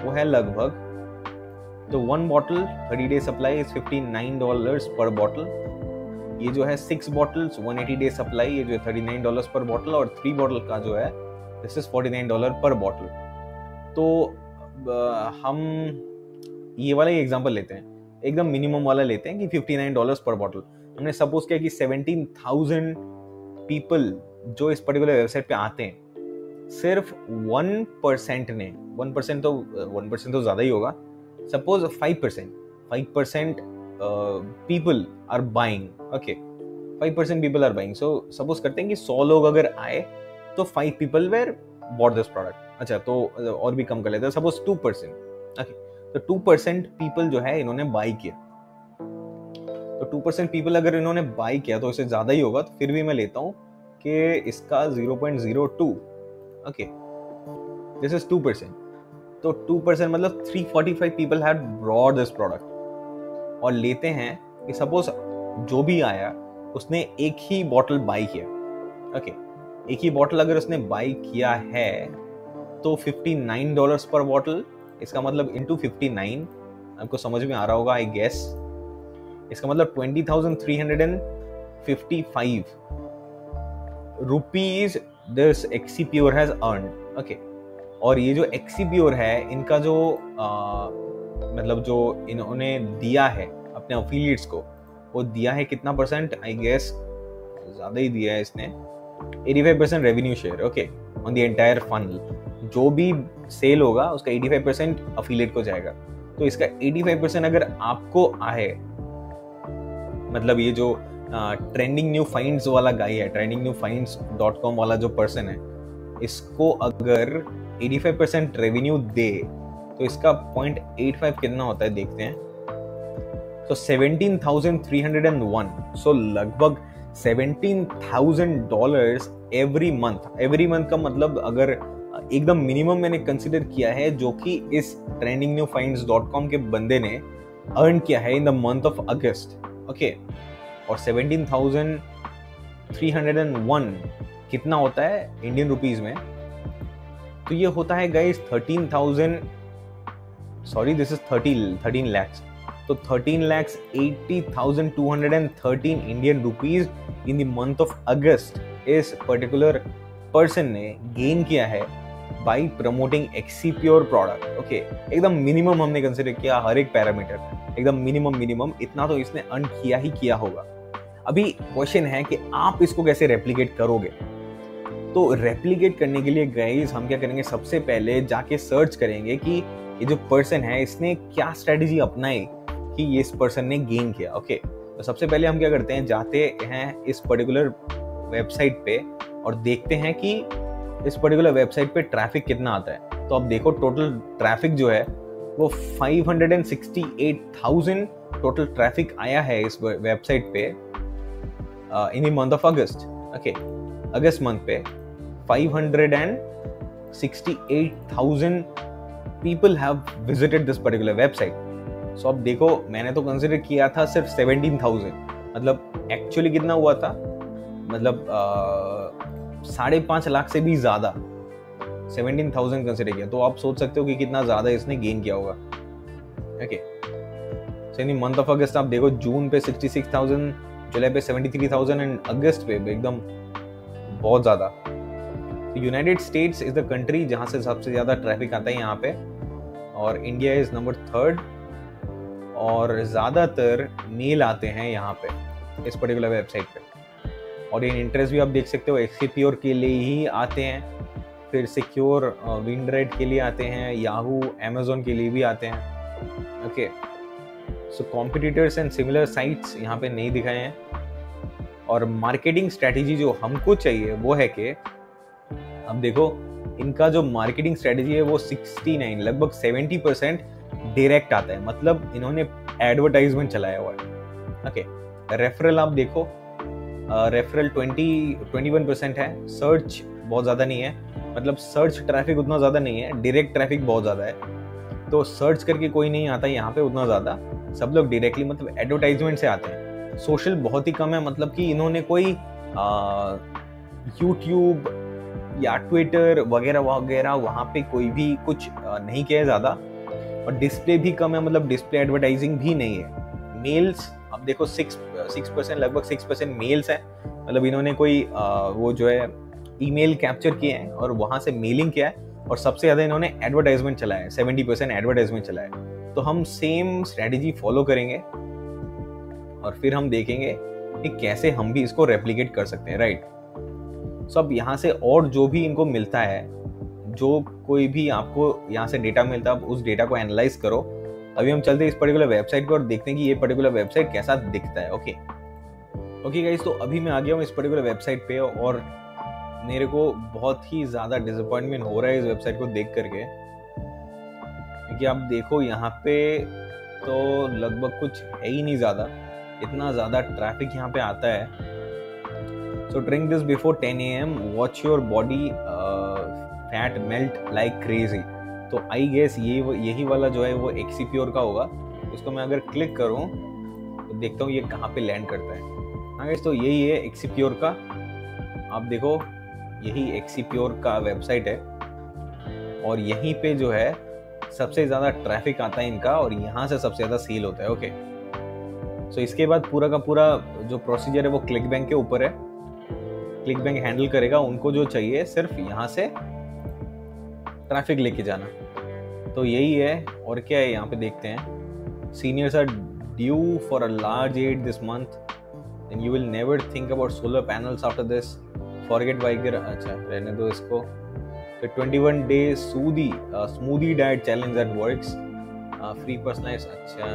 वो है लगभग, तो 1 बॉटल 30 डे सप्लाई इज $59 पर बॉटल। ये जो है 6 बॉटल्स 180 डे सप्लाई, ये जो है $39 पर बॉटल, और 3 बॉटल का जो है दिस इज $49 पर बॉटल। तो हम ये वाला ही एग्जांपल लेते हैं, एकदम मिनिमम वाला लेते हैं कि $59 पर बॉटल। हमने सपोज किया कि 17,000 पीपल जो इस पर्टिकुलर वेबसाइट पे आते हैं, सिर्फ 1% ने, 1% तो ज्यादा ही होगा, suppose 5% people are buying. Okay, 5% people are buying. So suppose करते हैं कि 100 लोग अगर आए तो 5 people were bought this product. अच्छा, तो और भी कम कर लेते हैं, सपोज 2%। ओके, तो 2% पीपल जो है इन्होंने बाई किया, तो 2% पीपल अगर इन्होंने बाई किया तो इससे ज्यादा ही होगा, तो फिर भी मैं लेता हूं कि इसका 0.02। ओके, दिस इज 2%, तो 2% मतलब 345 people had brought this product. और लेते हैं कि सपोज जो भी आया उसने एक ही बॉटल बाई किया। ओके, एक ही बॉटल अगर उसने बाई किया है तो $59 पर बॉटल, इसका मतलब इंटू 59, आपको समझ में आ रहा होगा आई गेस, इसका मतलब 20,355 rupees this Exipure has earned. Okay, और ये जो एक्सीप्योर है इनका जो मतलब जो इन्होंने दिया है अपने अफिलिएट्स को, वो दिया है कितना परसेंट, आई गेस ज्यादा ही दिया है इसने, 85% revenue share. Okay, on the entire fund जो भी सेल होगा उसका 85% अफिलिएट को जाएगा। तो इसका 85% अगर आपको आए, मतलब ये जो ट्रेंडिंग न्यू फाइंड्स वाला गाय है, trendingnewfinds.com वाला जो पर्सन है, इसको अगर 85% रेवेन्यू दे तो इसका 0.85 कितना होता है देखते हैं। सो 17,301, सो लगभग $17,000 एवरी मंथ का मतलब अगर एकदम मिनिमम मैंने कंसिडर किया है जो कि इस trendingnewfinds.com के बंदे ने अर्न किया है इन the month of August. Okay, और 17,301 कितना होता है इंडियन रुपीज में? तो ये होता है गाइस 13 lakhs, तो 13,80,213 Indian rupees in the month of अगस्त इस पर्टिकुलर पर्सन ने गेन किया है बाई प्रमोटिंग एक्सीप्योर प्रोडक्ट। ओके, एकदम मिनिमम हमने कंसिडर किया, हर एक पैरामीटर एकदम मिनिमम इतना तो इसने अर्न किया ही किया होगा। अभी क्वेश्चन है कि आप इसको कैसे रेप्लिकेट करोगे। तो रेप्लिकेट करने के लिए गाइस हम क्या करेंगे, सबसे पहले जाके सर्च करेंगे कि ये जो पर्सन है इसने क्या स्ट्रेटेजी अपनाई कि ये इस पर्सन ने गेन किया। ओके, तो सबसे पहले हम क्या करते हैं, जाते हैं इस पर्टिकुलर वेबसाइट पे और देखते हैं कि इस पर्टिकुलर वेबसाइट पे ट्रैफिक कितना आता है। तो अब देखो टोटल ट्रैफिक जो है वो 568,000 टोटल ट्रैफिक आया है इस वेबसाइट पे in the month of August. Okay, अगस्त मंथ पे 568,000 people have visited this particular website. So अब देखो मैंने तो कंसिडर किया था सिर्फ 17,000, मतलब एक्चुअली कितना हुआ था, मतलब 5.5 लाख से भी ज्यादा 17,000 कंसिडर किया। तो आप सोच सकते हो कि कितना ज्यादा इसने गेन किया होगा। Okay, so in month of अगस्त आप देखो जून पे 66,000, जुलाई पे 73,000 एंड अगस्त पे एकदम बहुत ज्यादा। United states is the country जहां से सबसे ज्यादा ट्रैफिक आता है यहाँ पे, और इंडिया इज नंबर 3rd, और ज्यादातर मेल आते हैं यहाँ पे इस पर्टिकुलर वेबसाइट पे। और ये इंटरेस्ट भी आप देख सकते हो एक्सप्योर के लिए ही आते हैं, फिर सिक्योर विंडराइट के लिए आते हैं, याहू अमेजोन के लिए भी आते हैं। Okay, so competitors and similar sites यहाँ पे नहीं दिखाए हैं। और मार्केटिंग स्ट्रेटेजी जो हमको चाहिए वो है कि अब देखो इनका जो मार्केटिंग स्ट्रेटेजी है वो 69 लगभग 70% डायरेक्ट आता है, मतलब इन्होंने एडवर्टाइजमेंट चलाया हुआ है। ओके, रेफरल आप देखो, रेफरल 21% है, सर्च बहुत ज़्यादा नहीं है, मतलब सर्च ट्रैफिक उतना ज़्यादा नहीं है, डायरेक्ट ट्रैफिक बहुत ज़्यादा है। तो सर्च करके कोई नहीं आता यहाँ पे उतना ज़्यादा, सब लोग डायरेक्टली मतलब एडवर्टाइजमेंट से आते हैं। सोशल बहुत ही कम है, मतलब कि इन्होंने कोई यूट्यूब या ट्विटर वगैरह वगैरह वहाँ पे कोई भी कुछ नहीं किया है ज़्यादा, और डिस्प्ले भी कम है, मतलब डिस्प्ले एडवर्टाइजिंग भी नहीं है। मेल्स अब देखो 6% लगभग 6% मेल्स है, मतलब इन्होंने कोई वो जो है ईमेल कैप्चर किए हैं और वहाँ से मेलिंग किया है, और सबसे ज़्यादा इन्होंने एडवर्टाइजमेंट चलाया है, 70% एडवर्टाइजमेंट चलाया है। तो हम सेम स्ट्रेटेजी फॉलो करेंगे और फिर हम देखेंगे कि कैसे हम भी इसको रेप्लिकेट कर सकते हैं, राइट। सो अब यहाँ से और जो भी इनको मिलता है, जो कोई भी आपको यहाँ से डेटा मिलता है, आप उस डेटा को एनालाइज करो। अभी हम चलते हैं इस पर्टिकुलर वेबसाइट पर और देखते हैं कि ये पर्टिकुलर वेबसाइट कैसा दिखता है। ओके गाइस, तो अभी मैं आ गया हूँ इस पर्टिकुलर वेबसाइट पे और मेरे को बहुत ही ज़्यादा डिसअपॉइंटमेंट हो रहा है इस वेबसाइट को देख करके, क्योंकि आप देखो यहाँ पे तो लगभग कुछ है ही नहीं ज़्यादा, इतना ज़्यादा ट्रैफिक यहाँ पे आता है। So drink this before 10 AM, watch your body fat melt like crazy. तो आई गेस यही वाला जो है वो एक्सीप्योर का होगा। इसको मैं अगर क्लिक करूँ तो देखता हूँ ये कहाँ पे लैंड करता है। हाँ गाइस, तो यही है एक्सीप्योर का, आप देखो यही एक्सीप्योर का वेबसाइट है, और यहीं पे जो है सबसे ज़्यादा ट्रैफिक आता है इनका, और यहाँ से सबसे ज़्यादा सेल होता है। ओके, सो इसके बाद पूरा का पूरा जो प्रोसीजर है वो क्लिक बैंक के ऊपर है, क्लिक बैंक हैंडल करेगा। उनको जो चाहिए सिर्फ यहाँ से ट्रैफिक लेके जाना, तो यही है। और क्या है यहाँ पे देखते हैं, seniors are due for a large ad this month, and you will never think about solar panels after this, forget Viagra. अच्छा रहने दो इसको। फिर 21 day smoothie diet challenge that works, free personalise, अच्छा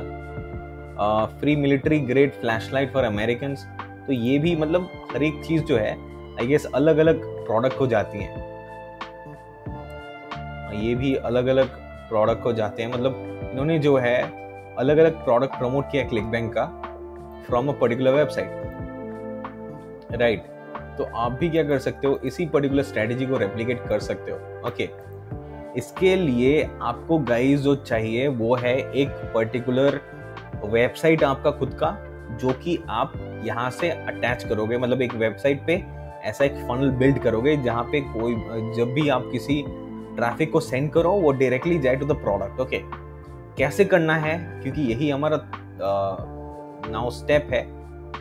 free military grade flashlight for Americans. तो ये भी मतलब हर एक चीज़ जो है आई गेस अलग अलग प्रोडक्ट हो जाती हैं, ये भी अलग अलग प्रोडक्ट हो जाते हैं, मतलब इन्होंने जो है अलग अलग प्रोडक्ट प्रमोट किया क्लिक बैंक का from a particular website, right. तो आप भी क्या कर सकते हो, इसी पर्टिकुलर स्ट्रेटेजी को रेप्लिकेट कर सकते हो। ओके, इसके लिए आपको गाइस जो चाहिए वो है एक पर्टिकुलर वेबसाइट आपका खुद का, जो कि आप यहाँ से अटैच करोगे। मतलब एक वेबसाइट पे ऐसा एक फनल बिल्ड करोगे जहाँ पे कोई, जब भी आप किसी ट्रैफिक को सेंड करो वो डायरेक्टली जाए टू द प्रोडक्ट। ओके, कैसे करना है, क्योंकि यही हमारा नाउ स्टेप है,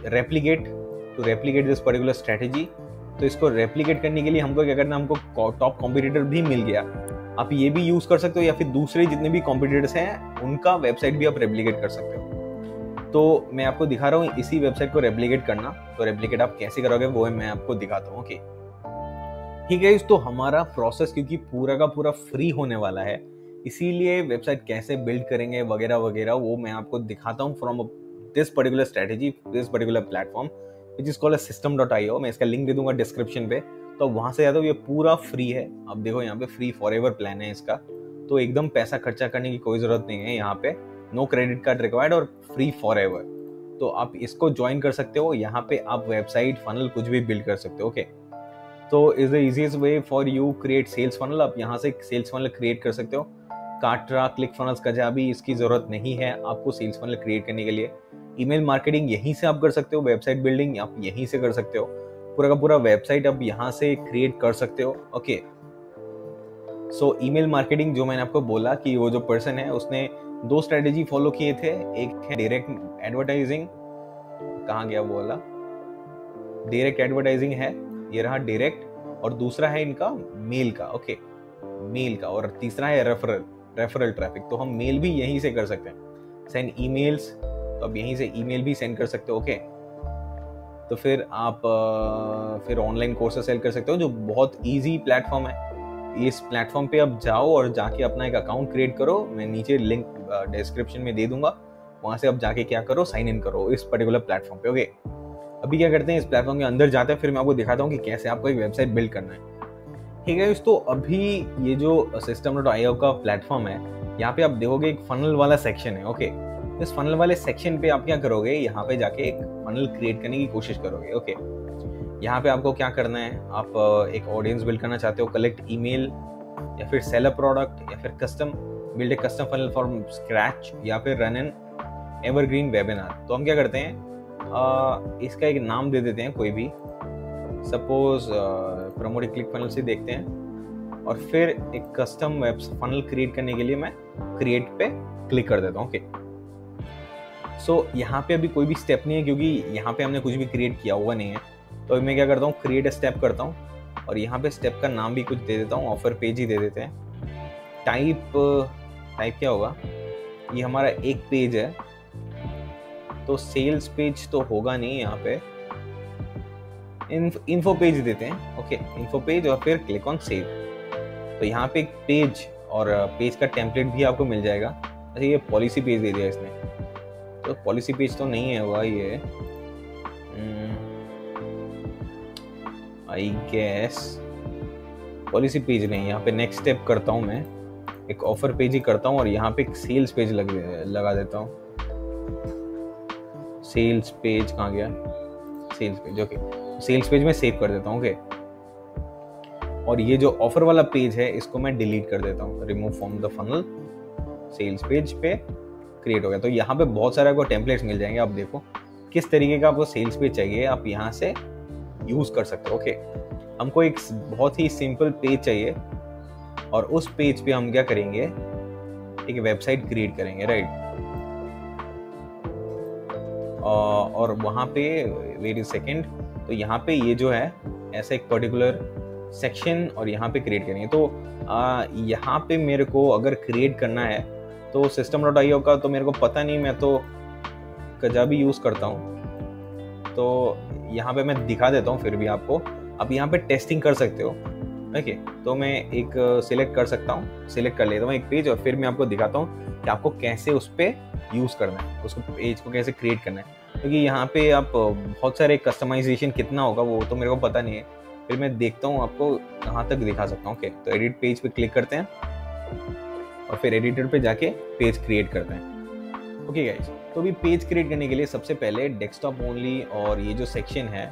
to replicate this particular strategy. तो इसको रेप्लिकेट करने के लिए हमको क्या करना है, हमको टॉप कॉम्पिटिटर भी मिल गया, आप ये भी यूज कर सकते हो, या फिर दूसरे जितने भी कॉम्पिटिटर्स हैं उनका वेबसाइट भी आप रेप्लिकेट कर सकते हो। तो मैं आपको दिखा रहा हूँ इसी वेबसाइट को रेप्लिकेट करना। तो रेप्लिकेट आप कैसे करोगे वो मैं आपको दिखाता हूँ। ओके, ठीक है। तो हमारा प्रोसेस क्योंकि पूरा का पूरा फ्री होने वाला है, इसीलिए वेबसाइट कैसे बिल्ड करेंगे वगैरह वगैरह वो मैं आपको दिखाता हूँ from this particular strategy, this particular platform which is called system.io। मैं इसका लिंक दे दूंगा डिस्क्रिप्शन पे, तो वहां से जाता हूँ। ये पूरा फ्री है, आप देखो यहाँ पे फ्री फॉरएवर प्लान है इसका, तो एकदम पैसा खर्चा करने की कोई जरूरत नहीं है यहाँ पे, नो क्रेडिट कार्ड रिक्वायर्ड और फ्री फॉरएवर। तो आप इसको ज्वाइन कर सकते हो, यहाँ पे आप वेबसाइट फनल कुछ भी बिल्ड कर सकते हो। ओके, तो is the easiest way for you create sales funnel. आप यहाँ से सेल्स फनल क्रिएट कर सकते हो। काट्रा, क्लिक फनल्स का जहाँ भी इसकी जरूरत नहीं है आपको सेल्स फनल क्रिएट करने के लिए। ईमेल मार्केटिंग यहीं से आप कर सकते हो, वेबसाइट बिल्डिंग आप यहीं से कर सकते हो, पूरा का पूरा वेबसाइट आप यहाँ से क्रिएट कर सकते हो। ओके, सो ईमेल मार्केटिंग जो मैंने आपको बोला कि वो जो पर्सन है उसने 2 स्ट्रेटेजी फॉलो किए थे। एक है डायरेक्ट एडवर्टाइजिंग, कहाँ गया वो वाला, डायरेक्ट एडवर्टाइजिंग है, ये रहा डायरेक्ट, और दूसरा है इनका मेल का। ओके, मेल का, और तीसरा है रेफरल ट्रैफिक। तो हम मेल भी यहीं से कर सकते हैं, सेंड ईमेल्स, तो आप यहीं से ईमेल भी सेंड कर सकते हो। ओके, तो फिर आप फिर ऑनलाइन कोर्सेस सेल कर सकते हो, जो बहुत इजी प्लेटफॉर्म है। इस प्लेटफॉर्म पे आप जाओ और जाके अपना एक अकाउंट क्रिएट करो, मैं नीचे लिंक डिस्क्रिप्शन में दे दूंगा, वहां से आप जाके क्या करो, साइन इन करो इस पर्टिकुलर प्लेटफॉर्म पे। ओके, अभी क्या करते हैं, इस प्लेटफॉर्म के अंदर जाते हैं, फिर मैं आपको दिखाता हूँ कि कैसे आपको एक वेबसाइट बिल्ड करना है। ठीक है, तो अभी ये जो system.io का प्लेटफॉर्म है, यहाँ पे आप देखोगे एक फनल वाला सेक्शन है। ओके, इस फनल वाले सेक्शन पे आप क्या करोगे, यहाँ पे जाके एक फनल क्रिएट करने की कोशिश करोगे। ओके, यहाँ पे आपको क्या करना है, आप एक ऑडियंस बिल्ड करना चाहते हो, कलेक्ट ईमेल, या फिर सेल अ प्रोडक्ट, या फिर build a custom funnel from scratch, या फिर रन एन एवरग्रीन वेबिनार। तो हम क्या करते हैं, इसका एक नाम दे देते हैं कोई भी, सपोज प्रमोट क्लिक फनल से देखते हैं, और फिर एक कस्टम वेब फनल क्रिएट करने के लिए मैं क्रिएट पे क्लिक कर देता हूँ। ओके, सो यहाँ पे अभी कोई भी स्टेप नहीं है, क्योंकि यहाँ पे हमने कुछ भी क्रिएट किया हुआ नहीं है। तो मैं क्या करता हूँ, क्रिएट अ स्टेप करता हूँ, और यहाँ पे स्टेप का नाम भी कुछ दे देता हूँ, ऑफर पेज ही दे देते हैं। टाइप क्या होगा, ये हमारा एक पेज है, तो सेल्स पेज तो होगा नहीं, यहाँ पे इन्फो पेज देते हैं। ओके, इन्फो पेज, और फिर क्लिक ऑन सेव। तो यहाँ पे एक पेज और पेज का टेम्पलेट भी आपको मिल जाएगा। अच्छा, ये पॉलिसी पेज दे दिया इसने, तो पॉलिसी पेज तो नहीं है होगा ये, आई गेस पॉलिसी पेज नहीं। यहाँ पे नेक्स्ट स्टेप करता हूँ मैं, एक ऑफर पेज ही करता हूँ, और यहाँ पे एक सेल्स पेज लगा देता हूँ। सेल्स पेज कहाँ गया, sales page. Okay, sales page में सेव कर देता हूँ। ओके, और ये जो ऑफर वाला पेज है इसको मैं डिलीट कर देता हूँ, remove from the funnel. Sales page पे क्रिएट हो गया। तो यहाँ पे बहुत सारे आपको टेम्पलेट्स मिल जाएंगे, आप देखो किस तरीके का आपको सेल्स पेज चाहिए, आप यहाँ से यूज कर सकते हो। ओके, हमको एक बहुत ही सिंपल पेज चाहिए, और उस पेज पे हम क्या करेंगे, एक वेबसाइट क्रिएट करेंगे, राइट। और वहाँ पे वेट अ सेकेंड, तो यहाँ पे ये जो है ऐसा एक पर्टिकुलर सेक्शन, और यहाँ पे क्रिएट करेंगे। तो यहाँ पे मेरे को अगर क्रिएट करना है, तो system.io का तो मेरे को पता नहीं, मैं तो कजाबी यूज़ करता हूँ, तो यहाँ पे मैं दिखा देता हूँ फिर भी आपको। आप यहाँ पे टेस्टिंग कर सकते हो। ओके, तो मैं एक सिलेक्ट कर सकता हूँ, सिलेक्ट कर लेता हूँ एक पेज, और फिर मैं आपको दिखाता हूँ कि आपको कैसे उस पर यूज़ करना है, उसको पेज को कैसे क्रिएट करना है। क्योंकि यहाँ पे आप बहुत सारे कस्टमाइजेशन कितना होगा वो तो मेरे को पता नहीं है, फिर मैं देखता हूँ आपको कहाँ तक दिखा सकता हूँ। ओके, तो एडिट पेज पे क्लिक करते हैं, और फिर एडिटर पे जाके पेज क्रिएट करते हैं। ओके गाइस, तो अभी पेज क्रिएट करने के लिए सबसे पहले डेस्कटॉप ओनली और ये जो सेक्शन है,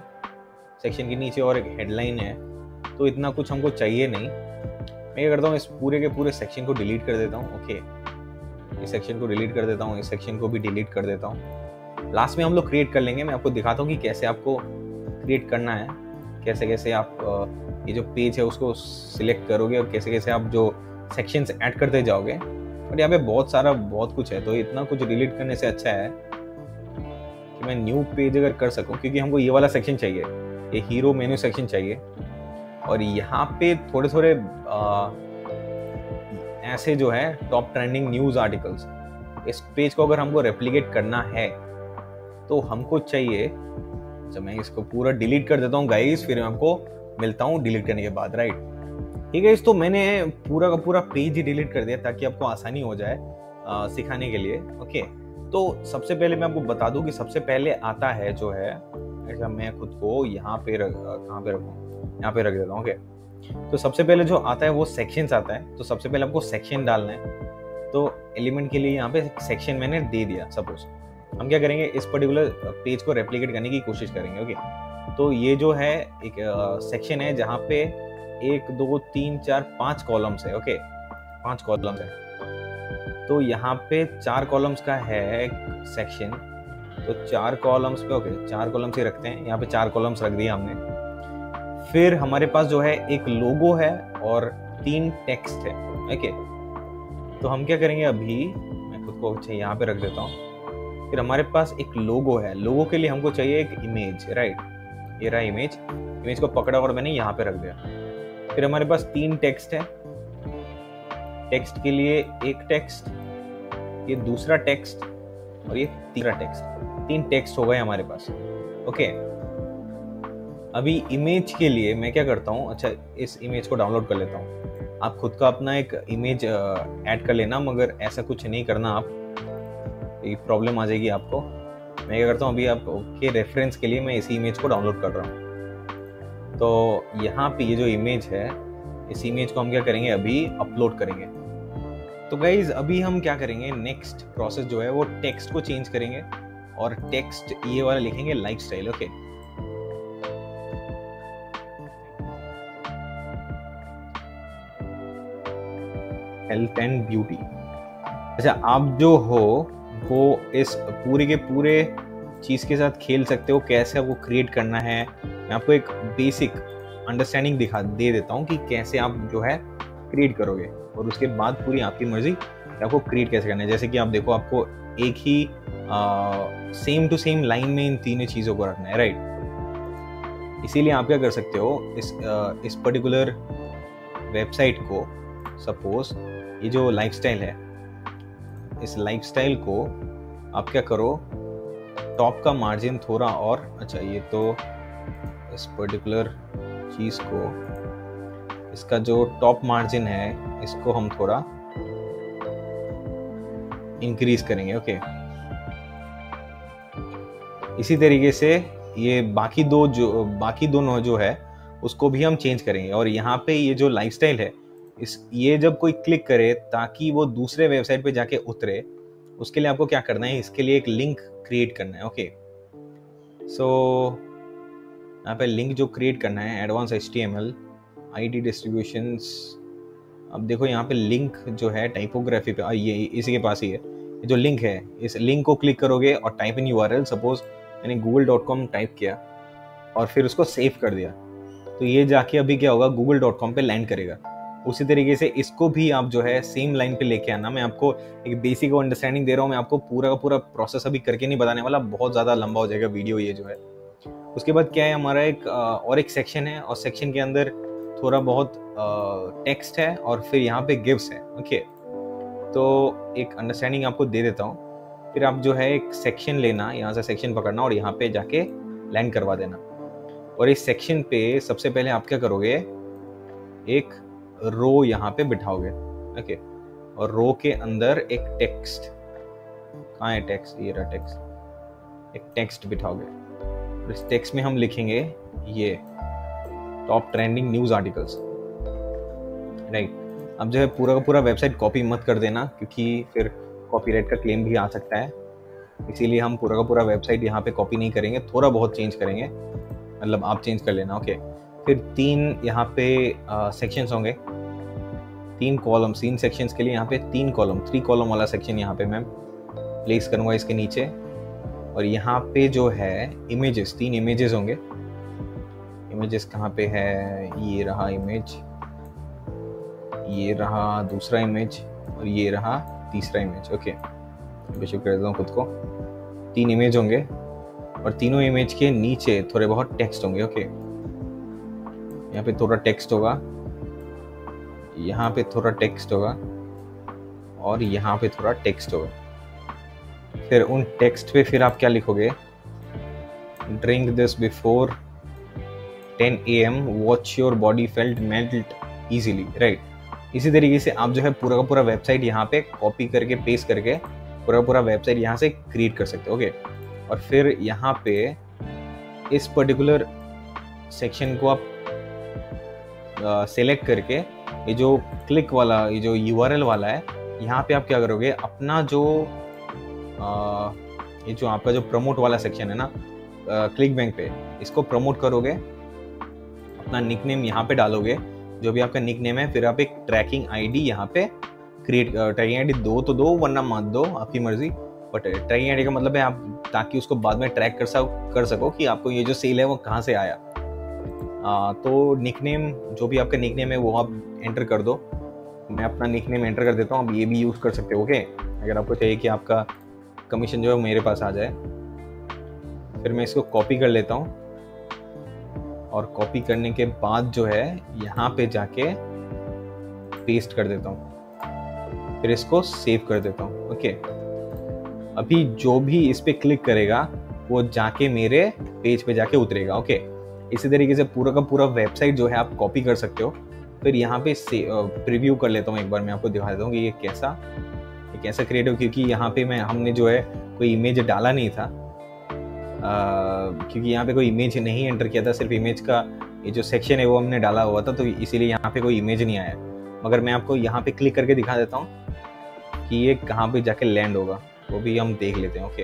सेक्शन के नीचे और एक हेडलाइन है, तो इतना कुछ हमको चाहिए नहीं। मैं क्या करता हूँ, इस पूरे के पूरे सेक्शन को डिलीट कर देता हूँ। ओके, इस सेक्शन को डिलीट कर देता हूँ, इस सेक्शन को भी डिलीट कर देता हूँ। लास्ट में हम लोग क्रिएट कर लेंगे, मैं आपको दिखाता हूँ कि कैसे आपको क्रिएट करना है, कैसे कैसे आप ये जो पेज है उसको सिलेक्ट करोगे और कैसे कैसे आप जो सेक्शंस ऐड करते जाओगे। और यहाँ पे बहुत कुछ है, तो इतना कुछ डिलीट करने से अच्छा है कि मैं न्यू पेज अगर कर सकूं, क्योंकि हमको ये वाला सेक्शन चाहिए, ये हीरो मेन्यू सेक्शन चाहिए। और यहाँ पे थोड़े थोड़े ऐसे जो है टॉप ट्रेंडिंग न्यूज़ आर्टिकल्स, इस पेज को अगर हमको रेप्लिकेट करना है तो हमको चाहिए, जब मैं इसको पूरा डिलीट कर देता हूँ गाइस, फिर मैं आपको मिलता हूँ डिलीट करने के बाद, राइट। ठीक है, तो मैंने पूरा का पूरा पेज ही डिलीट कर दिया ताकि आपको आसानी हो जाए सिखाने के लिए। ओके, तो सबसे पहले मैं आपको बता दूं कि सबसे पहले आता है जो है, अच्छा मैं खुद को यहाँ पे कहाँ पे रखूँ, यहाँ पे रख देता हूँ। ओके, तो सबसे पहले जो आता है वो सेक्शंस आता है। तो सबसे पहले आपको सेक्शन डालना है, तो एलिमेंट के लिए यहाँ पे सेक्शन मैंने दे दिया। सपोज हम क्या करेंगे, इस पर्टिकुलर पेज को रेप्लिकेट करने की कोशिश करेंगे। ओके, तो ये जो है एक सेक्शन है जहाँ पे 1 2 3 4 5 कॉलम्स है। ओके, 5 कॉलम्स है, तो यहाँ पे 4 कॉलम्स का है सेक्शन, तो 4 कॉलम्स पे ओके 4 कॉलम्स ही रखते हैं। यहाँ पे 4 कॉलम्स रख दिए हमने। फिर हमारे पास जो है एक लोगो है और 3 टेक्स्ट है। ओके, तो हम क्या करेंगे, अभी मैं खुद को अच्छा यहाँ पे रख देता हूँ। फिर हमारे पास एक लोगो है, लोगो के लिए हमको चाहिए एक इमेज, राइट। ये रहा इमेज, इमेज को पकड़ा और मैंने यहाँ पे रख दिया। फिर हमारे पास 3 टेक्स्ट है, टेक्स्ट के लिए एक टेक्स्ट, ये दूसरा टेक्स्ट और ये तीसरा टेक्स्ट, 3 टेक्स्ट हो गए हमारे पास। ओके, अभी इमेज के लिए मैं क्या करता हूँ, अच्छा इस इमेज को डाउनलोड कर लेता हूँ। आप खुद का अपना एक इमेज ऐड कर लेना, मगर ऐसा कुछ नहीं करना आप, ये प्रॉब्लम आ जाएगी आपको। मैं क्या करता हूँ, अभी आपके रेफरेंस के लिए मैं इसी इमेज को डाउनलोड कर रहा हूँ। तो यहाँ पे ये जो इमेज है, इस इमेज को हम क्या करेंगे, अभी अपलोड करेंगे। तो गाइज अभी हम क्या करेंगे, नेक्स्ट प्रोसेस जो है वो टेक्स्ट को चेंज करेंगे और टेक्स्ट ये वाला लिखेंगे lifestyle. Okay, health and beauty. अच्छा, आप जो हो वो इस पूरे के पूरे चीज़ के साथ खेल सकते हो, कैसे आपको क्रिएट करना है। मैं आपको एक बेसिक अंडरस्टैंडिंग दे देता हूँ कि कैसे आप जो है क्रिएट करोगे, और उसके बाद पूरी आपकी मर्जी कि आपको क्रिएट कैसे करना है। जैसे कि आप देखो, आपको एक ही सेम टू सेम लाइन में इन तीनों चीज़ों को रखना है, राइट। इसीलिए आप क्या कर सकते हो, इस पर्टिकुलर वेबसाइट को, सपोज ये जो लाइफस्टाइल है, इस लाइफस्टाइल को आप क्या करो, टॉप का मार्जिन थोड़ा और, अच्छा ये तो इस पर्टिकुलर चीज़ को, इसका जो टॉप मार्जिन है इसको हम थोड़ा इंक्रीज करेंगे। ओके, इसी तरीके से ये बाकी दोनों जो है उसको भी हम चेंज करेंगे। और यहाँ पे ये जो लाइफस्टाइल है, ये जब कोई क्लिक करे ताकि वो दूसरे वेबसाइट पे जाके उतरे, उसके लिए आपको क्या करना है, इसके लिए एक लिंक क्रिएट करना है। ओके, सो यहाँ पे लिंक जो क्रिएट करना है, एडवांस HTML ID डिस्ट्रीब्यूशंस। अब देखो यहाँ पे लिंक जो है टाइपोग्राफी पे, ये इसी के पास ही है। ये जो लिंक है, इस लिंक को क्लिक करोगे और टाइप इन URL, सपोज मैंने google.com टाइप किया और फिर उसको सेव कर दिया, तो ये जाके अभी क्या होगा, google.com पे लैंड करेगा। उसी तरीके से इसको भी आप जो है सेम लाइन पे लेके आना। मैं आपको एक बेसिक अंडरस्टैंडिंग दे रहा हूँ, मैं आपको पूरा का पूरा प्रोसेस अभी करके नहीं बताने वाला, बहुत ज़्यादा लंबा हो जाएगा वीडियो ये जो है। उसके बाद क्या है, हमारा एक सेक्शन है, और सेक्शन के अंदर थोड़ा बहुत टेक्स्ट है और फिर यहाँ पे गिव्स है। ओके, तो एक अंडरस्टैंडिंग आपको दे देता हूँ। फिर आप जो है एक सेक्शन लेना, यहाँ से सेक्शन पकड़ना और यहाँ पे जाके लैंड करवा देना। और इस सेक्शन पे सबसे पहले आप क्या करोगे, एक रो यहाँ पे बिठाओगे। ओके, और रो के अंदर एक टेक्स्ट, कहाँ है टेक्स्ट, ये रहा टेक्स्ट, एक टेक्स्ट बिठाओगे। और इस टेक्स्ट में हम लिखेंगे ये top trending news articles, right. अब जो है पूरा का पूरा वेबसाइट कॉपी मत कर देना, क्योंकि फिर कॉपीराइट का क्लेम भी आ सकता है। इसीलिए हम पूरा का पूरा वेबसाइट यहाँ पे कॉपी नहीं करेंगे, थोड़ा बहुत चेंज करेंगे, मतलब आप चेंज कर लेना। ओके, फिर 3 यहाँ पे सेक्शंस होंगे, 3 कॉलम्स, 3 सेक्शंस के लिए यहाँ पे 3 कॉलम, 3 कॉलम वाला सेक्शन यहाँ पे मैं प्लेस करूँगा इसके नीचे। और यहाँ पे जो है इमेजेस, 3 इमेजेस होंगे। इमेजेस कहाँ पे है, ये रहा इमेज, ये रहा दूसरा इमेज, और ये रहा तीसरा इमेज। ओके, बेशक कर देता हूँ खुद को। 3 इमेज होंगे और तीनों इमेज के नीचे थोड़े बहुत टेक्स्ट होंगे। ओके, यहाँ पे थोड़ा टेक्स्ट होगा, यहाँ पे थोड़ा टेक्स्ट होगा, और यहाँ पे थोड़ा टेक्स्ट होगा। फिर उन टेक्स्ट पे फिर आप क्या लिखोगे, drink this before 10 AM, watch your body felt melt easily, right. इसी तरीके से आप जो है पूरा का पूरा वेबसाइट यहाँ पे कॉपी करके पेस्ट करके पूरा पूरा वेबसाइट यहाँ से क्रिएट कर सकते हो। ओके, और फिर यहाँ पे इस पर्टिकुलर सेक्शन को आप सेलेक्ट करके ये जो क्लिक वाला, ये जो URL वाला है, यहाँ पे आप क्या करोगे, अपना जो ये जो आपका जो प्रमोट वाला सेक्शन है ना, क्लिक बैंक पे, इसको प्रमोट करोगे, अपना निकनेम यहाँ पे डालोगे, जो भी आपका निकनेम है। फिर आप एक ट्रैकिंग आईडी यहाँ पे क्रिएट, ट्रैकिंग आईडी दो तो दो, वरना मत दो, आपकी मर्जी। बट ट्रैकिंग आईडी का मतलब है आप, ताकि उसको बाद में ट्रैक कर सको कि आपको ये जो सेल है वो कहाँ से आया। तो निकनेम, जो भी आपका निकनेम है वो आप एंटर कर दो। मैं अपना निकनेम एंटर कर देता हूँ, आप ये भी यूज़ कर सकते हो। ओके, अगर आपको चाहिए कि आपका कमीशन जो है मेरे पास आ जाए। फिर मैं इसको कॉपी कर लेता हूँ, और कॉपी करने के बाद जो है यहाँ पे जाके पेस्ट कर देता हूँ, फिर इसको सेव कर देता हूँ। ओके, अभी जो भी इस पे क्लिक करेगा वो जाके मेरे पेज पे जाके उतरेगा। ओके, इसी तरीके से पूरा का पूरा वेबसाइट जो है आप कॉपी कर सकते हो। फिर यहाँ पे प्रीव्यू कर लेता हूँ, एक बार मैं आपको दिखा देता हूँ कि ये कैसा क्रिएट हो, क्योंकि यहाँ पे हमने जो है कोई इमेज डाला नहीं था, क्योंकि यहाँ पे कोई इमेज नहीं एंटर किया था, सिर्फ इमेज का ये जो सेक्शन है वो हमने डाला हुआ था, तो इसीलिए यहाँ पे कोई इमेज नहीं आया। मगर मैं आपको यहाँ पे क्लिक करके दिखा देता हूँ कि ये कहाँ पे जाके लैंड होगा, वो भी हम देख लेते हैं। ओके,